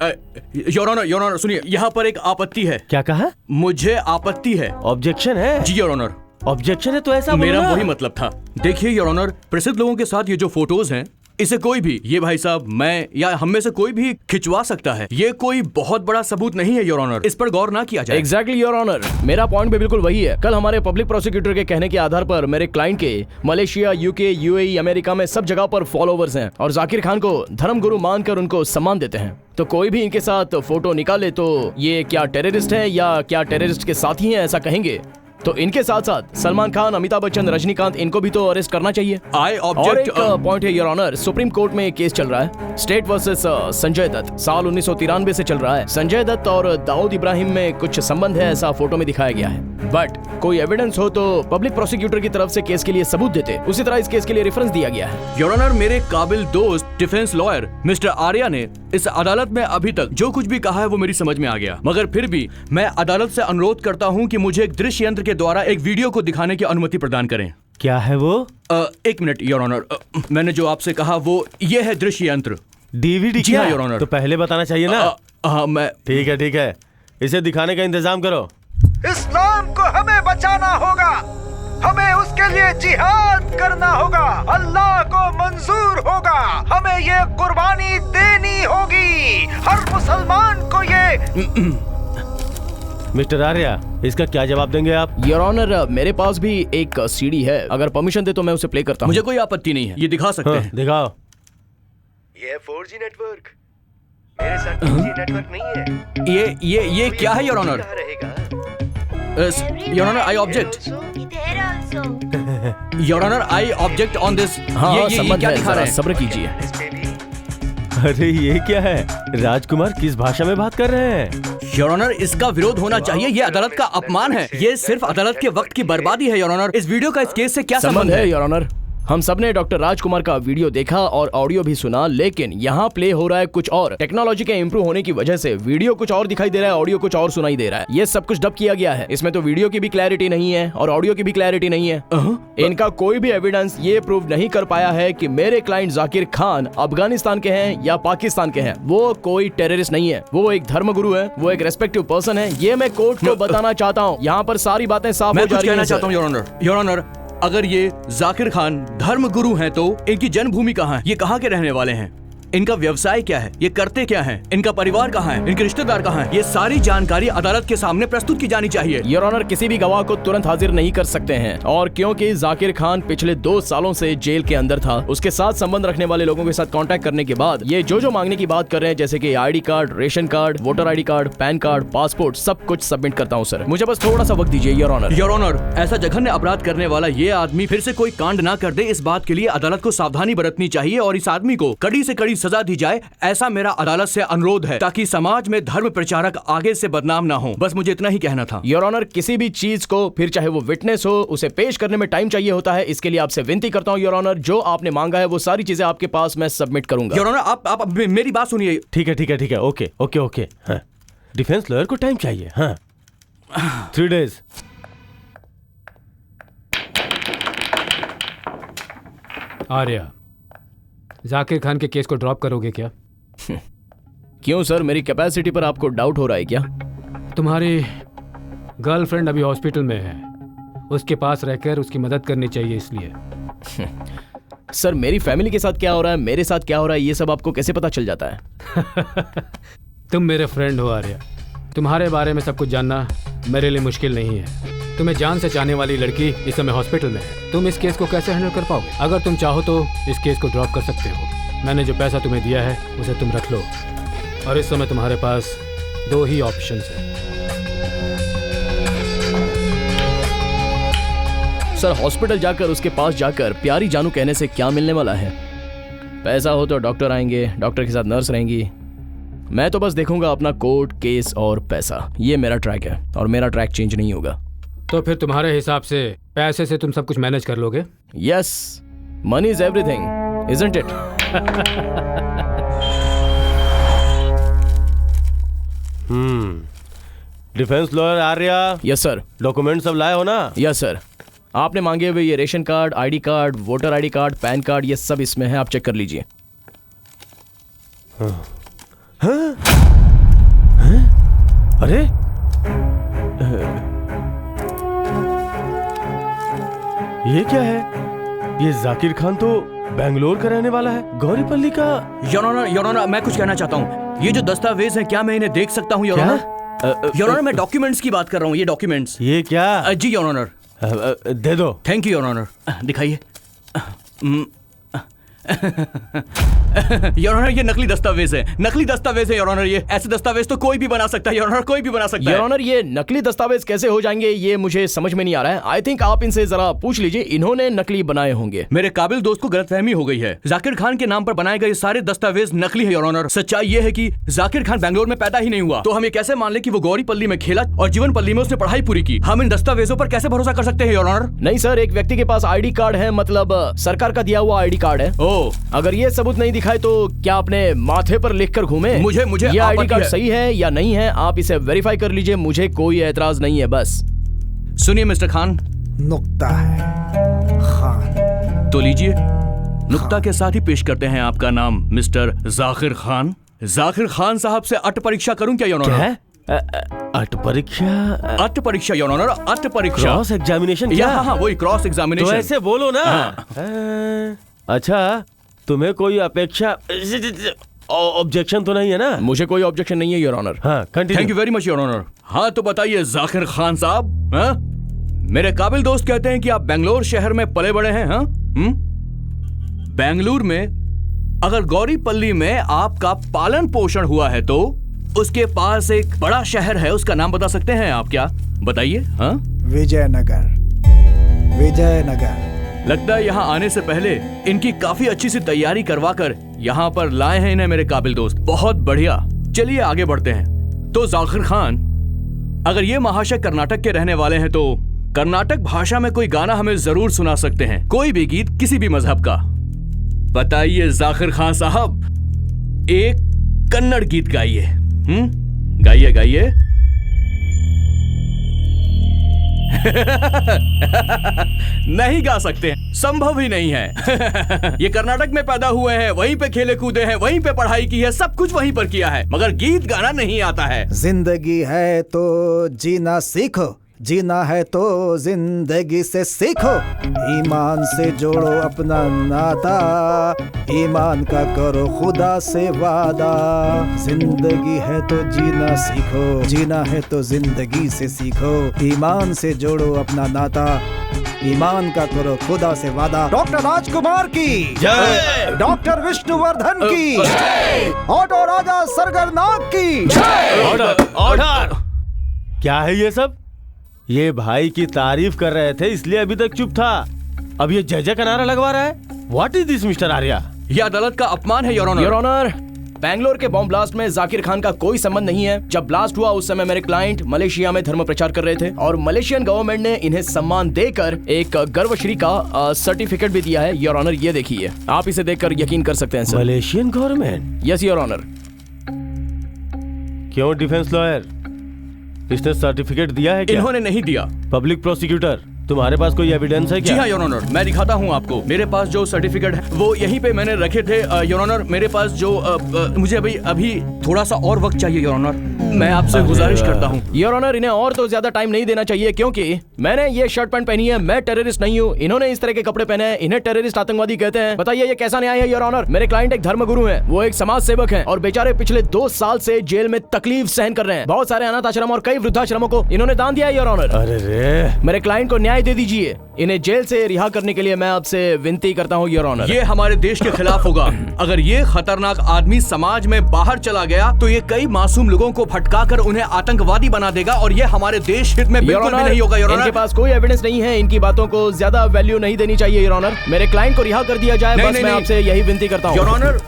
योर ऑनर सुनिए, यहाँ पर एक आपत्ति है। क्या कहा? मुझे आपत्ति है। ऑब्जेक्शन है? जी योर ऑनर। ऑब्जेक्शन है तो ऐसा मेरा वही मतलब था। देखिए योर ऑनर, प्रसिद्ध लोगों के साथ ये जो फोटोज हैं, इसे कोई भी, ये भाई साहब, मैं या हम में से कोई भी खिंचवा सकता है। ये कोई बहुत बड़ा सबूत नहीं है योर ऑनर, इस पर गौर ना किया जाए। एग्जैक्टली योर ऑनर, मेरा पॉइंट भी बिल्कुल वही है। कल हमारे पब्लिक प्रोसिक्यूटर के कहने के आधार पर मेरे क्लाइंट के मलेशिया, यूके, यूएई, अमेरिका में सब जगह पर फॉलोवर्स हैं और जाकिर खान को धर्मगुरु मानकर उनको सम्मान देते हैं। तो कोई भी इनके साथ फोटो निकाले तो ये क्या टेररिस्ट है या क्या टेररिस्ट के साथी हैं ऐसा कहेंगे? तो इनके साथ साथ सलमान खान, अमिताभ बच्चन, रजनीकांत, इनको भी तो अरेस्ट करना चाहिए। आई और ऑब्जेक्ट। एक पॉइंट है योर ऑनर, सुप्रीम कोर्ट में केस चल रहा है, स्टेट वर्सेस संजय दत्त, साल 1993 से चल रहा है। संजय दत्त और दाऊद इब्राहिम में कुछ संबंध है ऐसा फोटो में दिखाया गया है, बट कोई एविडेंस हो तो पब्लिक प्रोसिक्यूटर की तरफ से केस के लिए सबूत देते। उसी तरह इस केस के लिए रेफरेंस दिया गया है। योर ऑनर, मेरे काबिल दोस्त डिफेंस लॉयर मिस्टर आर्या ने इस अदालत में अभी तक जो कुछ भी कहा है वो मेरी समझ में आ गया, मगर फिर भी मैं अदालत से अनुरोध करता हूं कि मुझे एक दृश्य यंत्र के द्वारा एक वीडियो को दिखाने की अनुमति प्रदान करें। क्या है वो? एक मिनट योर ऑनर, मैंने जो आपसे कहा वो ये है दृश्य यंत्र। डीवीडी? जी हाँ योर ऑनर। तो पहले बताना चाहिए ना। हाँ मैं। ठीक है, इसे दिखाने का इंतजाम करो। इस्लाम को हमें बचाना होगा, हमें उसके लिए जिहाद करना होगा, अल्लाह को मंजूर होगा, हमें ये कुर्बानी देनी होगी, हर मुसलमान को ये। मिस्टर आर्या, इसका क्या जवाब देंगे आप? योर ऑनर, मेरे पास भी एक सीडी है, अगर परमिशन दे तो मैं उसे प्ले करता हूँ। मुझे कोई आपत्ति नहीं है, ये दिखा सकते हैं। दिखाओ। ये 4G नेटवर्क, मेरे साथ 2G नेटवर्क नहीं है। ये क्या है your honour? Your honour, I object. Your honour, I object on this. हाँ, ये क्या दिखा रहा है? सब्र कीजिए। अरे ये क्या है? राजकुमार किस भाषा में बात कर रहे हैं? योर ऑनर, इसका विरोध होना चाहिए, ये अदालत का अपमान है, ये सिर्फ अदालत के वक्त की बर्बादी है योर ऑनर। इस वीडियो का इस केस से क्या संबंध है योर ऑनर? हम सबने डॉक्टर राजकुमार का वीडियो देखा और ऑडियो भी सुना, लेकिन यहाँ प्ले हो रहा है कुछ और। टेक्नोलॉजी के इम्प्रूव होने की वजह से वीडियो कुछ और दिखाई दे रहा है, ऑडियो कुछ और सुनाई दे रहा है। ये सब कुछ डब किया गया है, इसमें तो वीडियो की भी क्लैरिटी नहीं है और ऑडियो की भी क्लैरिटी नहीं है। इनका कोई भी एविडेंस ये प्रूव नहीं कर पाया है कि मेरे क्लाइंट जाकिर खान अफगानिस्तान के हैं या पाकिस्तान के हैं। वो कोई टेररिस्ट नहीं है, वो एक धर्मगुरु है, वो एक रेस्पेक्टिव पर्सन है। ये मैं कोर्ट को बताना चाहता हूँ। यहाँ पर सारी बातें साफ हो जा रही हैं। कहना चाहता हूँ योर ऑनर, योर ऑनर, अगर ये जाकिर खान धर्म गुरु हैं तो इनकी जन्मभूमि कहाँ है? ये कहाँ के रहने वाले हैं? इनका व्यवसाय क्या है? ये करते क्या हैं? इनका परिवार कहाँ है? इनके रिश्तेदार कहाँ हैं? ये सारी जानकारी अदालत के सामने प्रस्तुत की जानी चाहिए। योर ऑनर, किसी भी गवाह को तुरंत हाजिर नहीं कर सकते हैं, और क्योंकि जाकिर खान पिछले 2 सालों से जेल के अंदर था, उसके साथ संबंध रखने वाले लोगों के साथ कांटेक्ट करने के बाद ये जो मांगने की बात कर रहे हैं, जैसे कि ID card, ration card, voter ID card, pan card, passport, सब कुछ सबमिट करता हूँ सर। मुझे बस थोड़ा सा वक्त दीजिए योर ऑनर। योर ऑनर, ऐसा जघन्य अपराध करने वाला ये आदमी फिर से कोई कांड ना कर दे, इस बात के लिए अदालत को सावधानी बरतनी चाहिए और इस आदमी को कड़ी से कड़ी सजा दी जाए, ऐसा मेरा अदालत से अनुरोध है, ताकि समाज में धर्म प्रचारक आगे से बदनाम ना हो। बस मुझे इतना ही कहना था। योर ऑनर, किसी भी चीज को, फिर चाहे वो विटनेस हो, उसे पेश करने में टाइम चाहिए होता है। इसके लिए आपसे विनती करता हूँ योर ऑनर, जो आपने मांगा है वो सारी चीजें आपके पास मैं सबमिट करूंगा। योर ऑनर, आप मेरी बात सुनिए। ठीक है, ओके। हाँ, डिफेंस लॉयर को टाइम चाहिए। हाँ, 3 days। आर्या, जाकिर खान के केस को ड्रॉप करोगे क्या? क्यों सर, मेरी कैपेसिटी पर आपको डाउट हो रहा है क्या? तुम्हारी गर्लफ्रेंड अभी हॉस्पिटल में है, उसके पास रहकर उसकी मदद करनी चाहिए इसलिए। सर मेरी फैमिली के साथ क्या हो रहा है, मेरे साथ क्या हो रहा है, ये सब आपको कैसे पता चल जाता है? तुम मेरे फ्रेंड हो आर्या, तुम्हारे बारे में सब कुछ जानना मेरे लिए मुश्किल नहीं है। तुम्हें जान से चाहने वाली लड़की इस समय हॉस्पिटल में है, तुम इस केस को कैसे हैंडल कर पाओगे? अगर तुम चाहो तो इस केस को ड्रॉप कर सकते हो। मैंने जो पैसा तुम्हें दिया है उसे तुम रख लो, और इस समय तुम्हारे पास 2 ही ऑप्शंस हैं। सर हॉस्पिटल जाकर उसके पास जाकर प्यारी जानू कहने से क्या मिलने वाला है? पैसा हो तो डॉक्टर आएंगे, डॉक्टर के साथ नर्स रहेंगी, मैं तो बस देखूंगा अपना कोर्ट केस और पैसा। ये मेरा ट्रैक है और मेरा ट्रैक चेंज नहीं होगा। तो फिर तुम्हारे हिसाब से पैसे से तुम सब कुछ मैनेज कर लोगे? Yes, money is everything, isn't it? Defence lawyer Arya. Yes sir. Document सब लाए हो ना? Yes sir. आपने मांगे हुए ये ration card, ID card, voter ID card, pan card, ये सब इसमें है, आप चेक कर लीजिए। अरे ये क्या है? ये जाकिर खान तो बेंगलोर का रहने वाला है, गौरीपल्ली का। योर ऑनर, मैं कुछ कहना चाहता हूँ। ये जो दस्तावेज है, क्या मैं इन्हें देख सकता हूँ योर ऑनर? योर ऑनर, मैं डॉक्यूमेंट्स की बात कर रहा हूँ, ये डॉक्यूमेंट्स। ये क्या? जी योर ऑनर। दे दो। Thank you your honour. दिखाइए। योर ऑनर, ये नकली दस्तावेज है, नकली दस्तावेज है योर ऑनर। ये ऐसे दस्तावेज तो कोई भी बना सकता है योर ऑनर, कोई भी बना सकता है। योर ऑनर, ये नकली दस्तावेज कैसे हो जाएंगे ये मुझे समझ में नहीं आ रहा है। आई थिंक आप इनसे जरा पूछ लीजिए, इन्होंने नकली बनाए होंगे। मेरे काबिल दोस्त को गलतफहमी हो गई है। जाकिर खान के नाम पर बनाए गए सारे दस्तावेज नकली है योर ऑनर। सच्चाई ये है कि जाकिर खान बेंगलोर में पैदा ही नहीं हुआ, तो हम ये कैसे मान ले कि वो गौरीपल्ली में खेला और जीवनपल्ली में उसने पढ़ाई पूरी की? हम इन दस्तावेजों पर कैसे भरोसा कर सकते हैं योर ऑनर? नहीं सर, एक व्यक्ति के पास आईडी कार्ड है, मतलब सरकार का दिया हुआ आईडी कार्ड है। ओह, अगर ये सबूत नहीं दिखाए तो क्या आपने माथे पर लिखकर घूमे? मुझे ये आईडी कार्ड सही है या नहीं है, आप इसे वेरीफाई कर लीजिए, मुझे कोई एतराज नहीं है। बस सुनिए मिस्टर खान, नुक्ता है खान, तो लीजिए। नुक्ता के साथ ही पेश करते हैं आपका नाम मिस्टर जाकिर खान। जाकिर खान साहब से अट परीक्षा करूं क्या योर ऑनर? अट परीक्षा? अट परीक्षा योर ऑनर, अट परीक्षा। Cross examination? हाँ, वही क्रॉस एग्जामिनेशन। तो ऐसे बोलो ना। अच्छा, तुम्हें कोई अपेक्षा ऑब्जेक्शन तो नहीं है ना? मुझे कोई ऑब्जेक्शन नहीं है योर ऑनर। हाँ, continue. Thank you very much your honour. हाँ तो बताइए जाकिर खान साहब, हाँ? मेरे काबिल दोस्त कहते हैं कि आप बेंगलोर शहर में पले बड़े हैं, हाँ? बेंगलुरु में अगर गौरीपल्ली में आपका पालन पोषण हुआ है तो उसके पास एक बड़ा शहर है, उसका नाम बता सकते हैं आप क्या? बताइए। हाँ, विजयनगर। विजयनगर। लगता है यहाँ आने से पहले इनकी काफी अच्छी सी तैयारी करवाकर यहाँ पर लाए हैं इन्हें मेरे काबिल दोस्त। बहुत बढ़िया, चलिए आगे बढ़ते हैं। तो जाकिर खान, अगर ये महाशय कर्नाटक के रहने वाले हैं तो कर्नाटक भाषा में कोई गाना हमें जरूर सुना सकते हैं, कोई भी गीत किसी भी मजहब का। बताइए जाकिर खान साहब, एक कन्नड़ गीत गाइए। गाइए गाइए। नहीं गा सकते, संभव ही नहीं है। ये कर्नाटक में पैदा हुए हैं, वहीं पे खेले कूदे हैं, वहीं पे पढ़ाई की है, सब कुछ वहीं पर किया है, मगर गीत गाना नहीं आता है। जिंदगी है तो जीना सीखो, जीना है तो जिंदगी से सीखो, ईमान से जोड़ो अपना नाता, ईमान का करो खुदा से वादा। जिंदगी है तो जीना सीखो, जीना है तो जिंदगी से सीखो, ईमान से जोड़ो अपना नाता, ईमान का करो खुदा से वादा। डॉक्टर राजकुमार की जय, डॉक्टर विष्णुवर्धन की जय, ऑटो राजा सरगरनाग की जय। Order, order. क्या है ये सब? ये भाई की तारीफ कर रहे थे इसलिए अभी तक चुप था, अब ये जय जय का नारा लगवा रहा है। What is this mister Arya? यह अदालत का अपमान है your honour. Your honour, Bangalore के बॉम्ब ब्लास्ट में जाकिर खान का कोई संबंध नहीं है। जब ब्लास्ट हुआ उस समय मेरे क्लाइंट मलेशिया में धर्म प्रचार कर रहे थे और मलेशियन गवर्नमेंट ने इन्हें सम्मान देकर एक गर्वश्री का सर्टिफिकेट भी दिया है। योर ऑनर, ये देखिए, आप इसे देखकर यकीन कर सकते हैं sir. Malaysian government? Yes your honour. क्यों डिफेंस लॉयर, इसने सर्टिफिकेट दिया है क्या? इन्होंने नहीं दिया। पब्लिक प्रोसिक्यूटर, तुम्हारे पास कोई एविडेंस है जी क्या? हाँ योर ऑनर, मैं दिखाता हूँ आपको। मेरे पास जो सर्टिफिकेट है वो यहीं पे मैंने रखे थे योर ऑनर। मेरे पास जो मुझे अभी थोड़ा सा और वक्त चाहिए योर ऑनर, मैं आपसे गुजारिश करता हूँ। योर ऑनर, इन्हें और तो ज्यादा टाइम नहीं देना चाहिए क्योंकि मैंने ये शर्ट पैंट पहनी है, मैं टेररिस्ट नहीं हूँ। इन्होंने इस तरह के कपड़े पहने हैं, इन्हें टेररिस्ट आतंकवादी कहते हैं। बताइए ये कैसा न्याय है योर ऑनर? मेरे क्लाइंट एक धर्मगुरु हैं, वो एक समाज सेवक हैं और बेचारे पिछले 2 साल से जेल में तकलीफ सहन कर रहे हैं। बहुत सारे अनाथ आश्रम और कई वृद्धाश्रमों को इन्होंने दान दिया है योर ऑनर। अरे रे, मेरे क्लाइंट को न्याय दे दीजिए। इन्हें जेल से रिहा करने के लिए मैं आपसे विनती करता हूँ योर ऑनर। ये हमारे देश के खिलाफ होगा। अगर ये खतरनाक आदमी समाज में बाहर चला गया तो ये कई मासूम लोगों को भटकाकर उन्हें आतंकवादी बना देगा और ये हमारे देश हित में बिल्कुल भी नहीं होगा योर ऑनर। इनके पास कोई एविडेंस नहीं है, इनकी बातों को ज्यादा वैल्यू नहीं देनी चाहिए योर ऑनर। मेरे क्लाइंट को रिहा कर दिया जाए, बस मैं आपसे यही विनती करता हूँ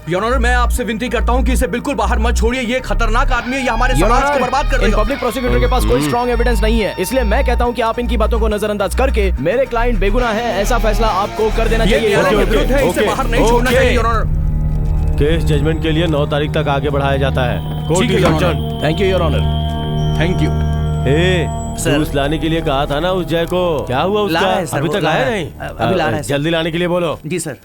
योर ऑनर, मैं आपसे विनती करता हूँ कि इसे बिल्कुल बाहर मत छोड़िए। ये खतरनाक आदमी है, ये हमारे समाज को बर्बाद कर देगा। पब्लिक प्रोसिक्यूटर के पास कोई स्ट्रॉन्ग एविडेंस नहीं है, इसलिए मैं कहता हूँ कि आप इनकी बातों को नजरअंदाज करके मेरे क्लाइंट बेगुनाह है ऐसा फैसला आपको कर देना चाहिए। न्यायालय के विरुद्ध है, इसे बाहर नहीं छोड़ना चाहिए योर ऑनर। केस जजमेंट के लिए 9 तारीख तक आगे बढ़ाया जाता है। कोर्ट की सज्जन। Thank you your honour. Thank you. Juice लाने के लिए कहा था ना उस जय को, क्या हुआ उसका? अभी तक आया नहीं? अभी ला रहा है। जल्दी लाने के लिए बोलो। जी सर।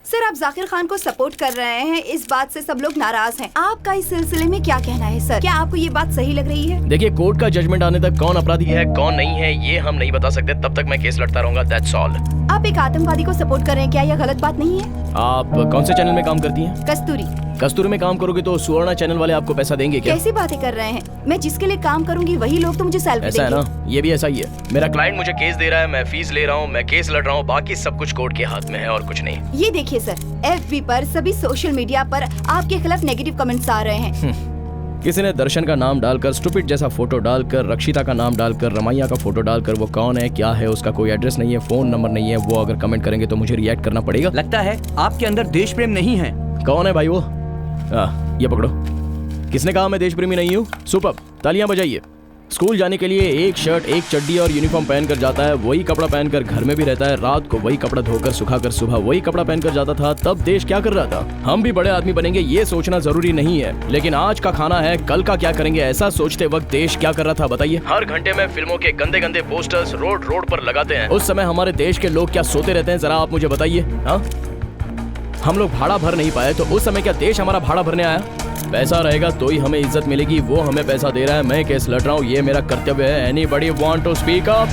सर, आप जाकिर खान को सपोर्ट कर रहे हैं, इस बात से सब लोग नाराज हैं। आपका इस सिलसिले में क्या कहना है सर? क्या आपको ये बात सही लग रही है? देखिए, कोर्ट का जजमेंट आने तक कौन अपराधी है कौन नहीं है ये हम नहीं बता सकते, तब तक मैं केस लड़ता रहूंगा, दैट्स ऑल। आप एक आतंकवादी को सपोर्ट कर रहे हैं, क्या यह गलत बात नहीं है? आप कौन से चैनल में काम करती हैं? कस्तूरी। कस्तूरी में काम करोगे तो सुवर्ण चैनल वाले आपको पैसा देंगे क्या? कैसी बातें कर रहे हैं? मैं जिसके लिए काम करूंगी वही लोग तो मुझे सैलरी देंगे। ऐसा है ना, ये भी ऐसा ही है। मेरा क्लाइंट मुझे केस दे रहा है, मैं फीस ले रहा हूँ, मैं केस लड़ रहा हूँ, बाकी सब कुछ कोर्ट के हाथ में है और कुछ नहीं। ये देखिए सर, FB पर सभी सोशल मीडिया पर आपके खिलाफ नेगेटिव कमेंट्स आ रहे हैं। किसी ने दर्शन का नाम डालकर, स्टूपिड जैसा फोटो डालकर, रक्षिता का नाम डालकर, रमैया का फोटो डालकर, वो कौन है क्या है उसका कोई एड्रेस नहीं है, फोन नंबर नहीं है, वो अगर कमेंट करेंगे तो मुझे रिएक्ट करना पड़ेगा। लगता है आपके अंदर देश प्रेम नहीं है। कौन है भाई वो? ये पकड़ो। किसने कहा मैं देश प्रेमी नहीं हूँ? सुपर, तालियां बजाइए। स्कूल जाने के लिए एक शर्ट एक चड्डी और यूनिफॉर्म पहनकर जाता है, वही कपड़ा पहनकर घर में भी रहता है, रात को वही कपड़ा धोकर सुखाकर सुबह वही कपड़ा पहनकर जाता था। तब देश क्या कर रहा था? हम भी बड़े आदमी बनेंगे ये सोचना जरूरी नहीं है, लेकिन आज का खाना है कल का क्या करेंगे ऐसा सोचते वक्त देश क्या कर रहा था बताइए? हर घंटे में फिल्मों के गंदे गंदे पोस्टर्स रोड रोड पर लगाते हैं। उस समय हमारे देश के लोग क्या सोते रहते हैं, जरा आप मुझे बताइए। हाँ, हम लोग भाड़ा भर नहीं पाए तो उस समय क्या देश हमारा भाड़ा भरने आया? पैसा रहेगा तो ही हमें इज्जत मिलेगी, वो हमें पैसा दे रहा है, मैं केस लड़ रहा हूँ, ये मेरा कर्तव्य है। Anybody want to speak up?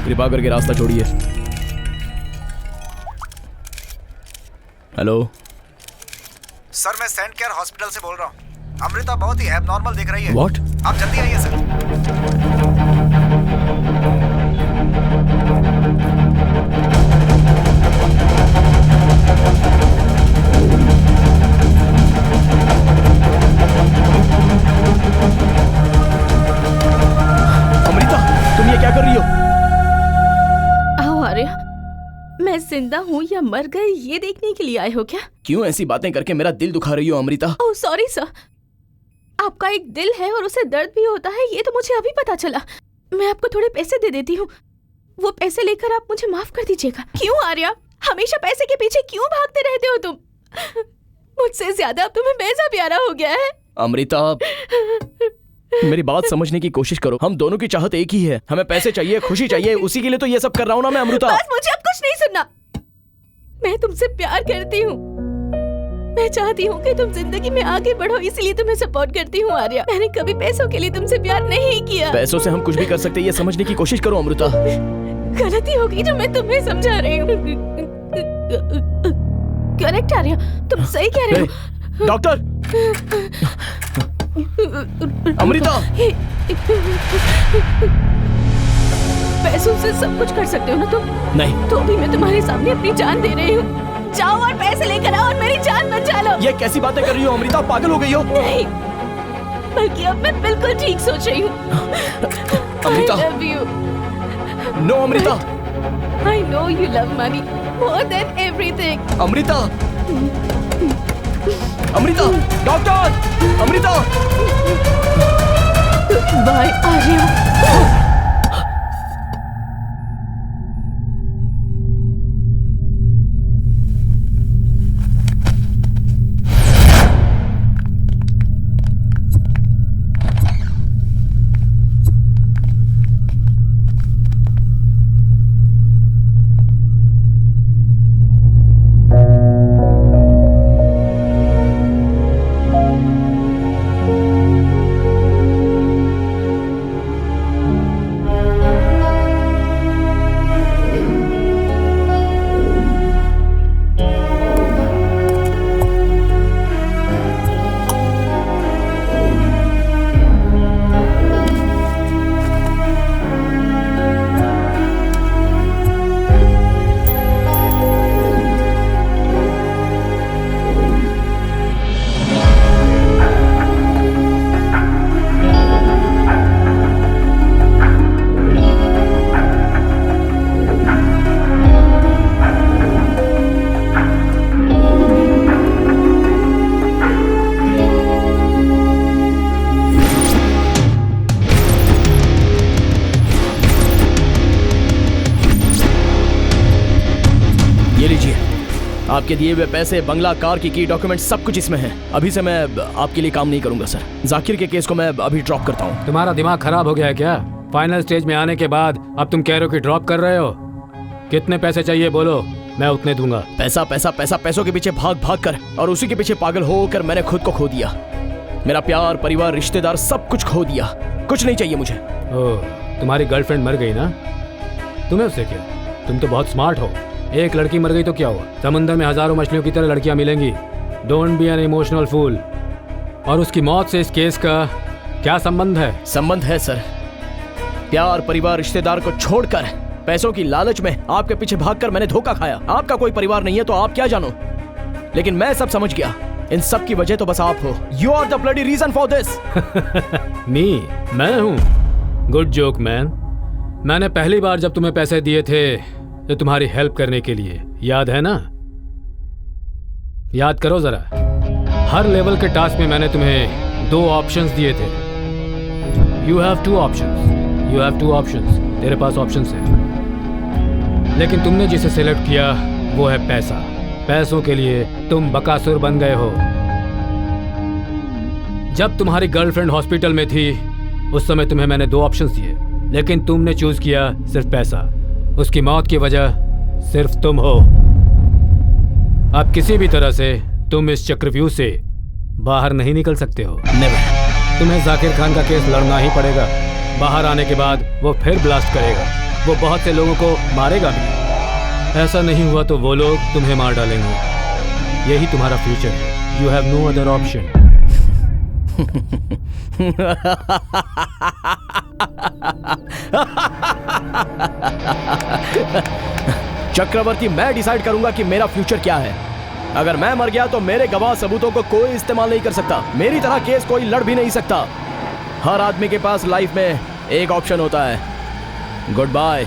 कृपा करके रास्ता छोड़िए। हेलो सर, मैं सेंट केयर हॉस्पिटल से बोल रहा हूँ। अमृता बहुत ही एबनॉर्मल दिख रही है। What? आप जल्दी आइए सर। अमृता, तुम ये क्या कर रही हो? आओ आर्या, मैं जिंदा हूँ या मर गई ये देखने के लिए आए हो क्या? क्यों ऐसी बातें करके मेरा दिल दुखा रही हो अमृता? ओह सॉरी सर, आपका एक दिल है और उसे दर्द भी होता है, ये तो मुझे अभी पता चला। मैं आपको थोड़े पैसे दे देती हूँ, वो पैसे लेकर आप मुझे माफ कर दीजिएगा। क्यों आर्या, हमेशा पैसे के पीछे क्यों भागते रहते हो तुम? मुझसे ज्यादा अब तुम्हें पैसा प्यारा हो गया है। अमृता, मेरी बात समझने की कोशिश करो, हम दोनों की चाहत एक ही है, हमें पैसे चाहिए, खुशी चाहिए, उसी के लिए तो ये सब कर रहा हूँ ना मैं अमृता। बस मुझे अब कुछ नहीं सुनना, मैं तुमसे प्यार करती हूँ, मैं चाहती हूँ कि तुम जिंदगी में आगे बढ़ो, इसलिए तुम्हें सपोर्ट करती हूँ आर्या। मैंने कभी पैसों के लिए तुमसे प्यार नहीं किया। पैसों से हम कुछ भी कर सकते हैं, ये समझने की कोशिश करो अमृता। गलती होगी जो मैं तुम्हें समझा रही हूँ। करेक्ट आर्या, तुम सही कह रहे हो। डॉक्टर! अमृता! पैसों से सब कुछ कर सकते हो ना तुम? नहीं। तो भी मैं तुम्हारे सामने अपनी जान दे रही हूँ, जाओ और पैसे लेकर आओ और मेरी जान बचा लो। ये कैसी बातें कर रही हो अमृता, पागल हो गई हो? नहीं, बल्कि अब मैं बिल्कुल ठीक सोच रही हूँ। Amrita! I love you. No Amrita! I know you love money more than everything. Amrita! Amrita! Doctor! Amrita! Bye Arya. ये लीजिए, आपके दिए हुए पैसे, बंगला, कार की डॉक्यूमेंट सब कुछ इसमें है। अभी से मैं आपके लिए काम नहीं करूंगा सर। जाकिर के केस को मैं अभी ड्रॉप करता हूँ। तुम्हारा दिमाग खराब हो गया है क्या? फाइनल स्टेज में आने के बाद अब तुम कह रहे हो कि ड्रॉप कर रहे हो? कितने पैसे चाहिए बोलो, मैं उतने दूंगा। पैसा पैसा पैसा, पैसों के पीछे भाग भाग कर और उसी के पीछे पागल होकर मैंने खुद को खो दिया। मेरा प्यार, परिवार, रिश्तेदार सब कुछ खो दिया। कुछ नहीं चाहिए मुझे। ओह, तुम्हारी गर्लफ्रेंड मर गई ना? तुम्हें उससे क्या? तुम तो बहुत स्मार्ट हो। एक लड़की मर गई तो क्या हुआ? समुद्र में हजारों मछलियों की तरह लड़कियां मिलेंगी। Don't be an emotional fool. और उसकी मौत से इस केस का क्या संबंध है? संबंध है सर। प्यार, परिवार, रिश्तेदार को छोड़कर पैसों की लालच में आपके पीछे भागकर मैंने धोखा खाया। आपका कोई परिवार नहीं है तो आप क्या जानो, लेकिन मैं सब समझ गया। इन सब की वजह तो बस आप हो। You are the bloody reason for this. Me? मैं हूँ? Good joke man. मैंने पहली बार जब तुम्हें पैसे दिए थे तो तुम्हारी हेल्प करने के लिए, याद है ना? याद करो जरा। हर लेवल के टास्क में मैंने तुम्हें 2 ऑप्शंस दिए थे। You have 2 options. You have 2 options. तेरे पास ऑप्शंस है, लेकिन तुमने जिसे सिलेक्ट किया वो है पैसा। पैसों के लिए तुम बकासुर बन गए हो। जब तुम्हारी गर्लफ्रेंड हॉस्पिटल में थी उस समय तुम्हें मैंने 2 ऑप्शंस दिए, लेकिन तुमने चूज किया सिर्फ पैसा। उसकी मौत की वजह सिर्फ तुम हो। अब किसी भी तरह से तुम इस चक्रव्यूह से बाहर नहीं निकल सकते हो। नेवर। तुम्हें जाकिर खान का केस लड़ना ही पड़ेगा। बाहर आने के बाद वो फिर ब्लास्ट करेगा। वो बहुत से लोगों को मारेगा भी। ऐसा नहीं हुआ तो वो लोग तुम्हें मार डालेंगे। यही तुम्हारा फ्यूचर है। You have no other option. Chakravarti, मैं डिसाइड करूंगा कि मेरा फ्यूचर क्या है। अगर मैं मर गया तो मेरे गवाह सबूतों को कोई इस्तेमाल नहीं कर सकता। मेरी तरह केस कोई लड़ भी नहीं सकता। हर आदमी के पास लाइफ में एक ऑप्शन होता है। Good bye.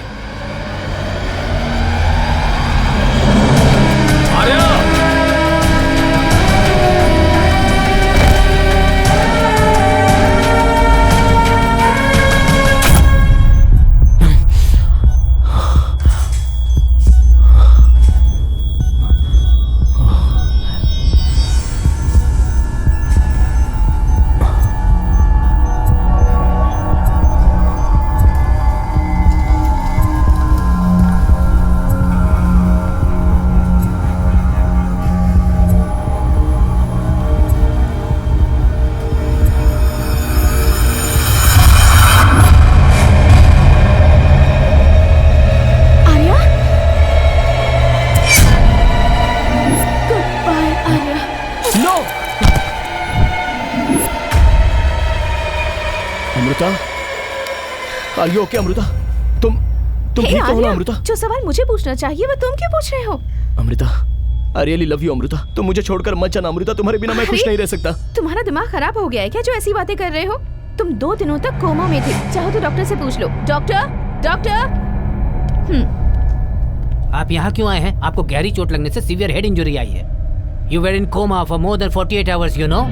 Are you okay, Amrita? तुम ठीक तो हो ना अमृता? जो सवाल मुझे पूछना चाहिए वो तुम क्यों पूछ रहे हो? Amrita, I really love you Amrita. तुम मुझे छोड़कर मत जाना अमृता। तुम्हारे बिना मैं खुश नहीं रह सकता। तुम्हारा दिमाग खराब हो गया है क्या जो ऐसी बातें कर रहे हो? तुम 2 दिनों तक कोमा में थे। चाहो तो डॉक्टर से पूछ लो। Doctor, doctor. आप यहाँ क्यों आए हैं? आपको गहरी चोट लगने से सीवियर हेड इंजरी आई है। You were in coma for more than 48 hours, you know?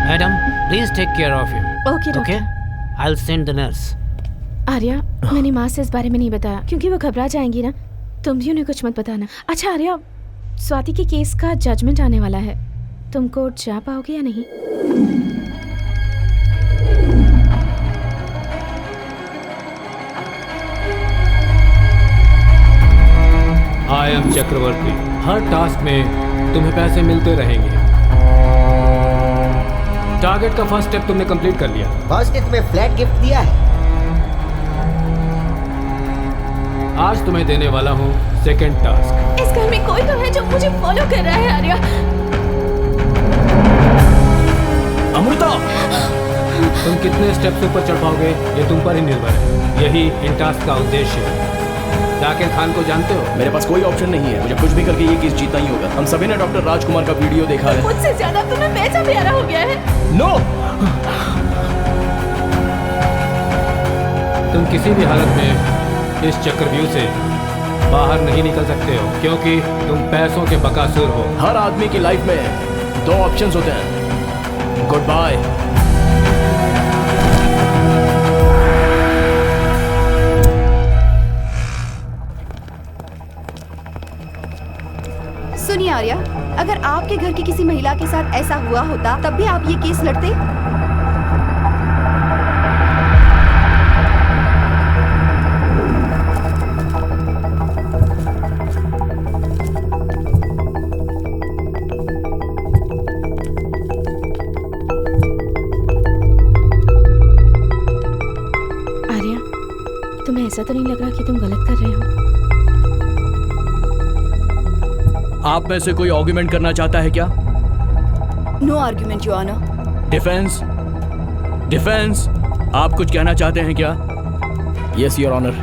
Madam, please take care of him. Okay, doctor. Okay? I'll send the nurse. Arya, मैंने माँ से इस बारे में नहीं बताया क्योंकि वो घबरा जाएंगी ना। तुम भी उन्हें कुछ मत बताना। अच्छा आर्या, स्वाति के केस का जजमेंट आने वाला है। तुम कोर्ट जा पाओगे या नहीं? आई एम चक्रवर्ती। हर टास्क में तुम्हें पैसे मिलते रहेंगे। टारगेट का फर्स्ट स्टेप तुमने कंप्लीट कर लिया। बॉस ने तुम्हें फ्लैट गिफ्ट दिया है। आज तुम्हें देने वाला हूँ सेकंड टास्क। इस घर में कोई तो है जो मुझे फॉलो कर रहा है आर्या। अमृता, तुम कितने स्टेप्स ऊपर चढ़ पाओगे ये तुम पर ही निर्भर है। यही इन टास्क का उद्देश्य है। जाकिर खान को जानते हो? मेरे पास कोई ऑप्शन नहीं है। मुझे कुछ भी करके ये केस जीतना ही होगा। हम सभी ने डॉक्टर राजकुमार का वीडियो देखा है। मुझसे ज्यादा तुम्हें पैसा प्यारा हो गया है। नो! तुम किसी भी हालत में इस चक्रव्यूह से बाहर नहीं निकल सकते हो क्योंकि तुम पैसों के बकासुर हो। हर आदमी की लाइफ में दो ऑप्शंस होते हैं, गुड बाय। सुनिए आर्या, अगर आपके घर की किसी महिला के साथ ऐसा हुआ होता तब भी आप ये केस लड़ते? आर्या, तुम्हें ऐसा तो नहीं लग रहा कि तुम गलत कर रहे हो? आप में से कोई आर्गुमेंट करना चाहता है क्या? No argument your honour. Defence, defence, आप कुछ कहना चाहते हैं क्या? यस योर ऑनर,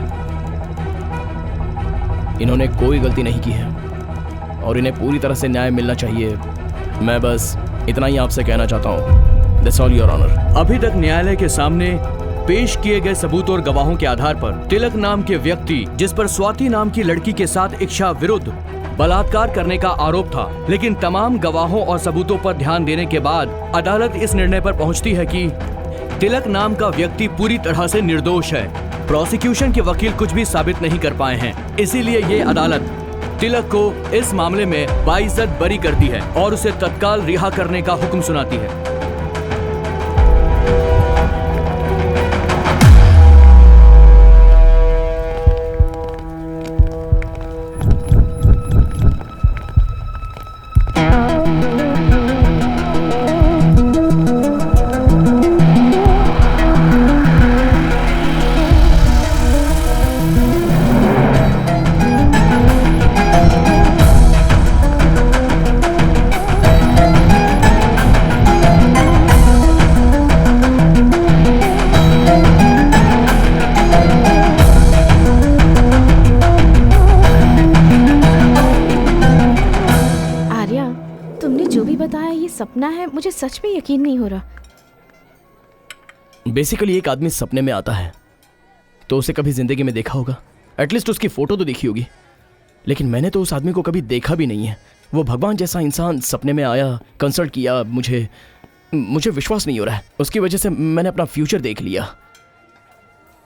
इन्होंने कोई गलती नहीं की है और इन्हें पूरी तरह से न्याय मिलना चाहिए। मैं बस इतना ही आपसे कहना चाहता हूँ। That's all your honour. अभी तक न्यायालय के सामने पेश किए गए सबूत और गवाहों के आधार पर तिलक नाम के व्यक्ति, जिस पर स्वाति नाम की लड़की के साथ इच्छा विरुद्ध बलात्कार करने का आरोप था, लेकिन तमाम गवाहों और सबूतों पर ध्यान देने के बाद अदालत इस निर्णय पर पहुंचती है कि तिलक नाम का व्यक्ति पूरी तरह से निर्दोष है। प्रोसिक्यूशन के वकील कुछ भी साबित नहीं कर पाए हैं, इसीलिए ये अदालत तिलक को इस मामले में बाइज्जत बरी करती है और उसे तत्काल रिहा करने का हुक्म सुनाती है। सपना है, मुझे सच में यकीन नहीं हो रहा। बेसिकली एक आदमी सपने में आता है तो उसे कभी जिंदगी में देखा होगा, एटलीस्ट उसकी फोटो तो देखी होगी, लेकिन मैंने तो उस आदमी को कभी देखा भी नहीं है। वो भगवान जैसा इंसान सपने में आया, कंसल्ट किया, मुझे विश्वास नहीं हो रहा है। उसकी वजह से मैंने अपना फ्यूचर देख लिया।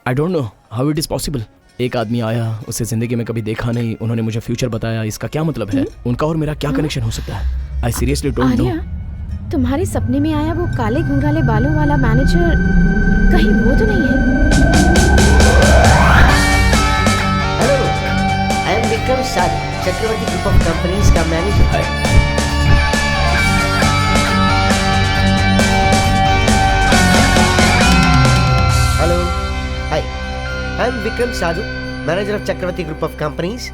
आई don't know how it is possible. एक आदमी आया, उसे जिंदगी में कभी देखा नहीं, उन्होंने मुझे फ्यूचर बताया। इसका क्या मतलब है? उनका और मेरा क्या कनेक्शन हो सकता है? I seriously don't know. तुम्हारे सपने में आया वो काले घुंघराले बालों वाला मैनेजर कहीं वो तो नहीं है? Hello, I am Vikram Sadh, Chakravarti group of companies का manager. Hello, hi, I am Vikram Sadhu, manager of Chakravarti group of companies.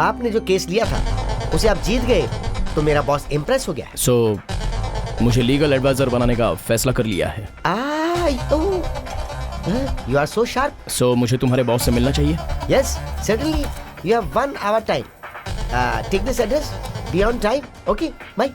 आपने जो केस लिया था उसे आप जीत गए तो मेरा बॉस इम्प्रेस हो गया है। सो मुझे लीगल एडवाइजर बनाने का फैसला कर लिया है। You are so sharp. So मुझे तुम्हारे बॉस से मिलना चाहिए। Yes certainly, you have 1 hour time. Take this address, be on time. Okay, bye.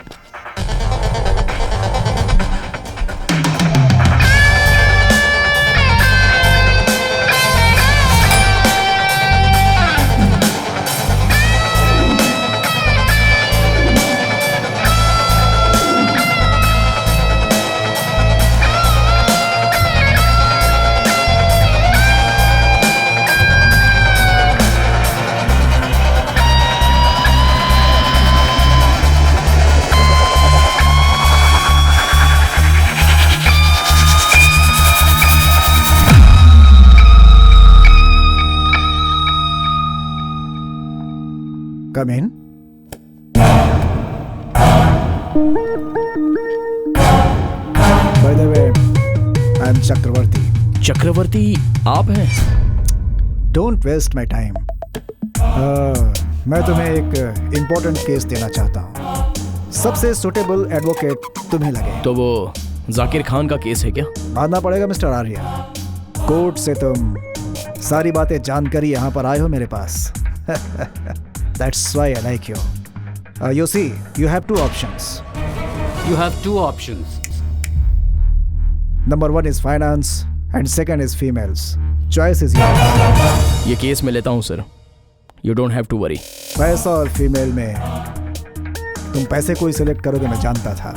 Come in. By the way, I am Chakravarti. Chakravarti आप हैं? Don't waste my time. मैं तुम्हें एक इम्पोर्टेंट केस देना चाहता हूँ। सबसे सुटेबल एडवोकेट तुम्हें लगे। तो वो जाकिर खान का केस है क्या? मानना पड़ेगा मिस्टर आर्या, कोर्ट से तुम सारी बातें जानकर ही यहाँ पर आए हो मेरे पास। That's why I like you. You see, you have 2 options. You have 2 options. Number 1 is finance and second is females. Choice is yours. ये केस मैं लेता हूँ sir. You don't have to worry. पैसा और फीमेल में तुम पैसे को ही सिलेक्ट करोगे, मैं जानता था।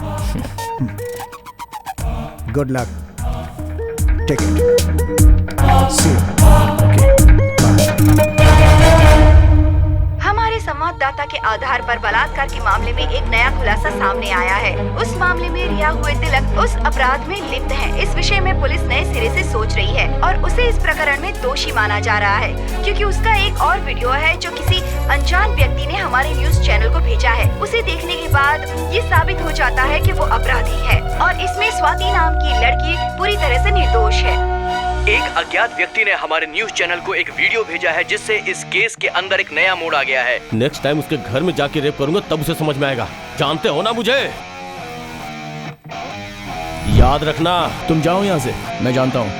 गुड लक, टेक इट, सी हमारे संवाददाता के आधार पर बलात्कार के मामले में एक नया खुलासा सामने आया है। उस मामले में रिहा हुए तिलक उस अपराध में लिप्त है। इस विषय में पुलिस नए सिरे से सोच रही है और उसे इस प्रकरण में दोषी माना जा रहा है, क्योंकि उसका एक और वीडियो है जो किसी अनजान व्यक्ति ने हमारे न्यूज चैनल को भेजा है। उसे देखने के बाद ये साबित हो जाता है कि वो अपराधी है और इसमें स्वाति नाम की लड़की पूरी तरह से निर्दोष है। एक अज्ञात व्यक्ति ने हमारे न्यूज चैनल को एक वीडियो भेजा है जिससे इस केस के अंदर एक नया मोड़ आ गया है। नेक्स्ट टाइम उसके घर में जाके रेप करूंगा तब उसे समझ में आएगा। जानते हो ना मुझे? याद रखना। तुम जाओ यहाँ से, मैं जानता हूँ।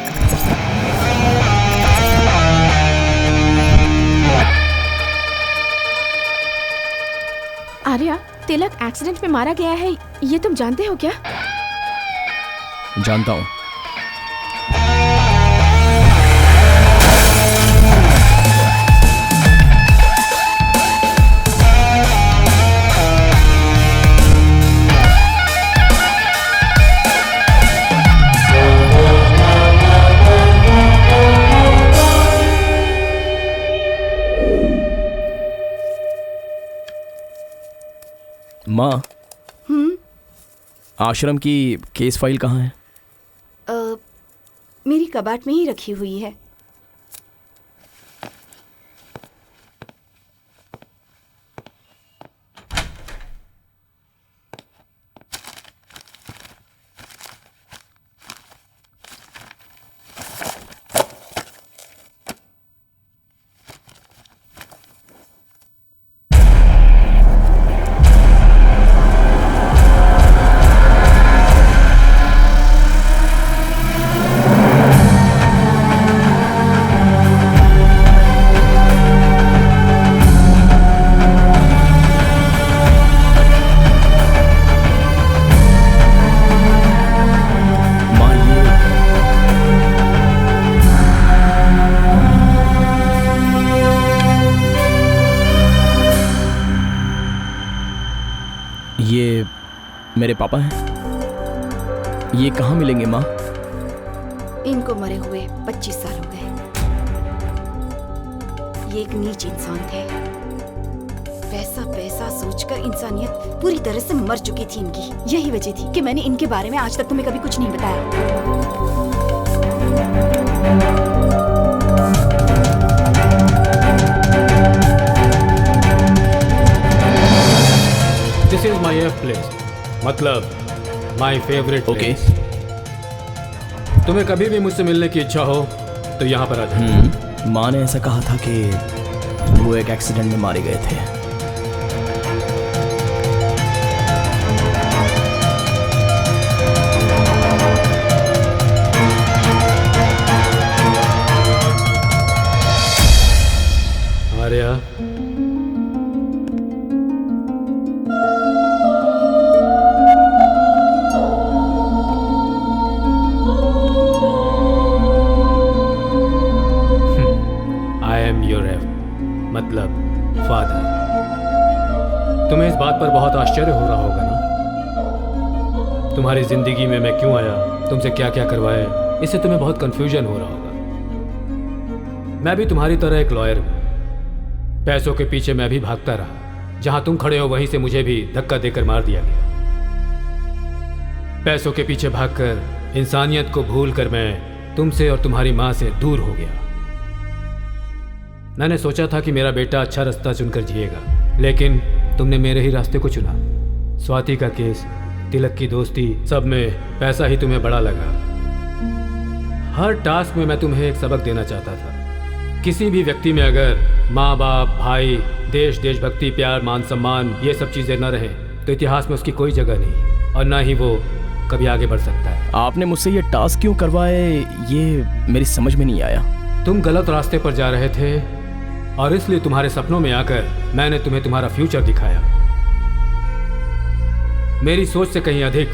आर्या, तिलक एक्सीडेंट में मारा गया है, ये तुम जानते हो क्या? जानता हूँ। माँ, आश्रम की केस फाइल कहाँ है? मेरी कबाट में ही रखी हुई है। ये मेरे पापा हैं। ये कहाँ मिलेंगे माँ? इनको मरे हुए 25 साल हो गए। ये एक नीच इंसान थे। पैसा पैसा सोचकर इंसानियत पूरी तरह से मर चुकी थी इनकी। यही वजह थी कि मैंने इनके बारे में आज तक तुम्हें कभी कुछ नहीं बताया। This is my place, मतलब my favorite place. तुम्हें कभी भी मुझसे मिलने की इच्छा हो तो यहाँ पर आ जाओ। माँ ने ऐसा कहा था कि वो एक एक्सीडेंट में मारे गए थे। आर्या, मतलब फादर। तुम्हें इस बात पर बहुत आश्चर्य हो रहा होगा ना? तुम्हारी जिंदगी में मैं क्यों आया, तुमसे क्या क्या करवाए, इससे तुम्हें बहुत कंफ्यूजन हो रहा होगा। मैं भी तुम्हारी तरह एक लॉयर हूं। पैसों के पीछे मैं भी भागता रहा। जहां तुम खड़े हो वहीं से मुझे भी धक्का देकर मार दिया गया। पैसों के पीछे भागकर इंसानियत को भूलकर मैं तुमसे और तुम्हारी माँ से दूर हो गया। मैंने सोचा था कि मेरा बेटा अच्छा रास्ता चुनकर जिएगा, लेकिन तुमने मेरे ही रास्ते को चुना। स्वाति का केस, तिलक की दोस्ती, सब में पैसा ही तुम्हें बड़ा लगा। हर टास्क में मैं तुम्हें एक सबक देना चाहता था। किसी भी व्यक्ति में अगर माँ बाप, भाई, देश, देशभक्ति, प्यार, मान सम्मान, ये सब चीज़ें न रहें तो इतिहास में उसकी कोई जगह नहीं और ना ही वो कभी आगे बढ़ सकता है। आपने मुझसे ये टास्क क्यों करवाए, ये मेरी समझ में नहीं आया। तुम गलत रास्ते पर जा रहे थे और इसलिए तुम्हारे सपनों में आकर मैंने तुम्हें तुम्हारा फ्यूचर दिखाया। मेरी सोच से कहीं अधिक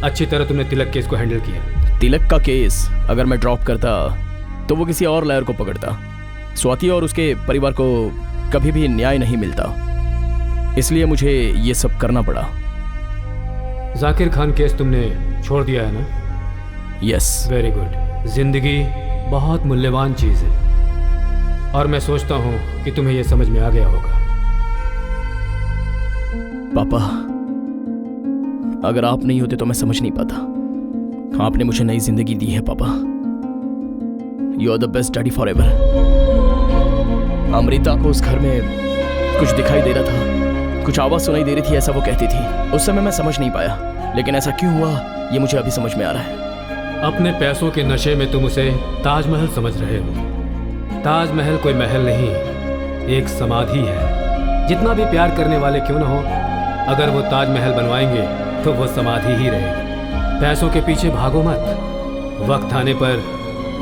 अच्छी तरह तुमने तिलक केस को हैंडल किया। तिलक का केस अगर मैं ड्रॉप करता तो वो किसी और लॉयर को पकड़ता। स्वाति और उसके परिवार को कभी भी न्याय नहीं मिलता, इसलिए मुझे ये सब करना पड़ा। जाकिर खान केस तुमने छोड़ दिया है ना? यस। Very good. जिंदगी बहुत मूल्यवान चीज है और मैं सोचता हूँ कि तुम्हें यह समझ में आ गया होगा। पापा, अगर आप नहीं होते तो मैं समझ नहीं पाता। आपने मुझे नई जिंदगी दी है पापा। You are the best daddy forever. Amrita को उस घर में कुछ दिखाई दे रहा था, कुछ आवाज सुनाई दे रही थी, ऐसा वो कहती थी। उस समय मैं समझ नहीं पाया, लेकिन ऐसा क्यों हुआ ये मुझे अभी समझ में आ रहा है। अपने पैसों के नशे में तुम उसे ताजमहल समझ रहे हो। ताजमहल कोई महल नहीं, एक समाधि है। जितना भी प्यार करने वाले क्यों ना हो, अगर वो ताजमहल बनवाएंगे तो वो समाधि ही रहेगी। पैसों के पीछे भागो मत, वक्त आने पर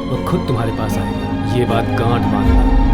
वो खुद तुम्हारे पास आएगा। ये बात गांठ बांधना।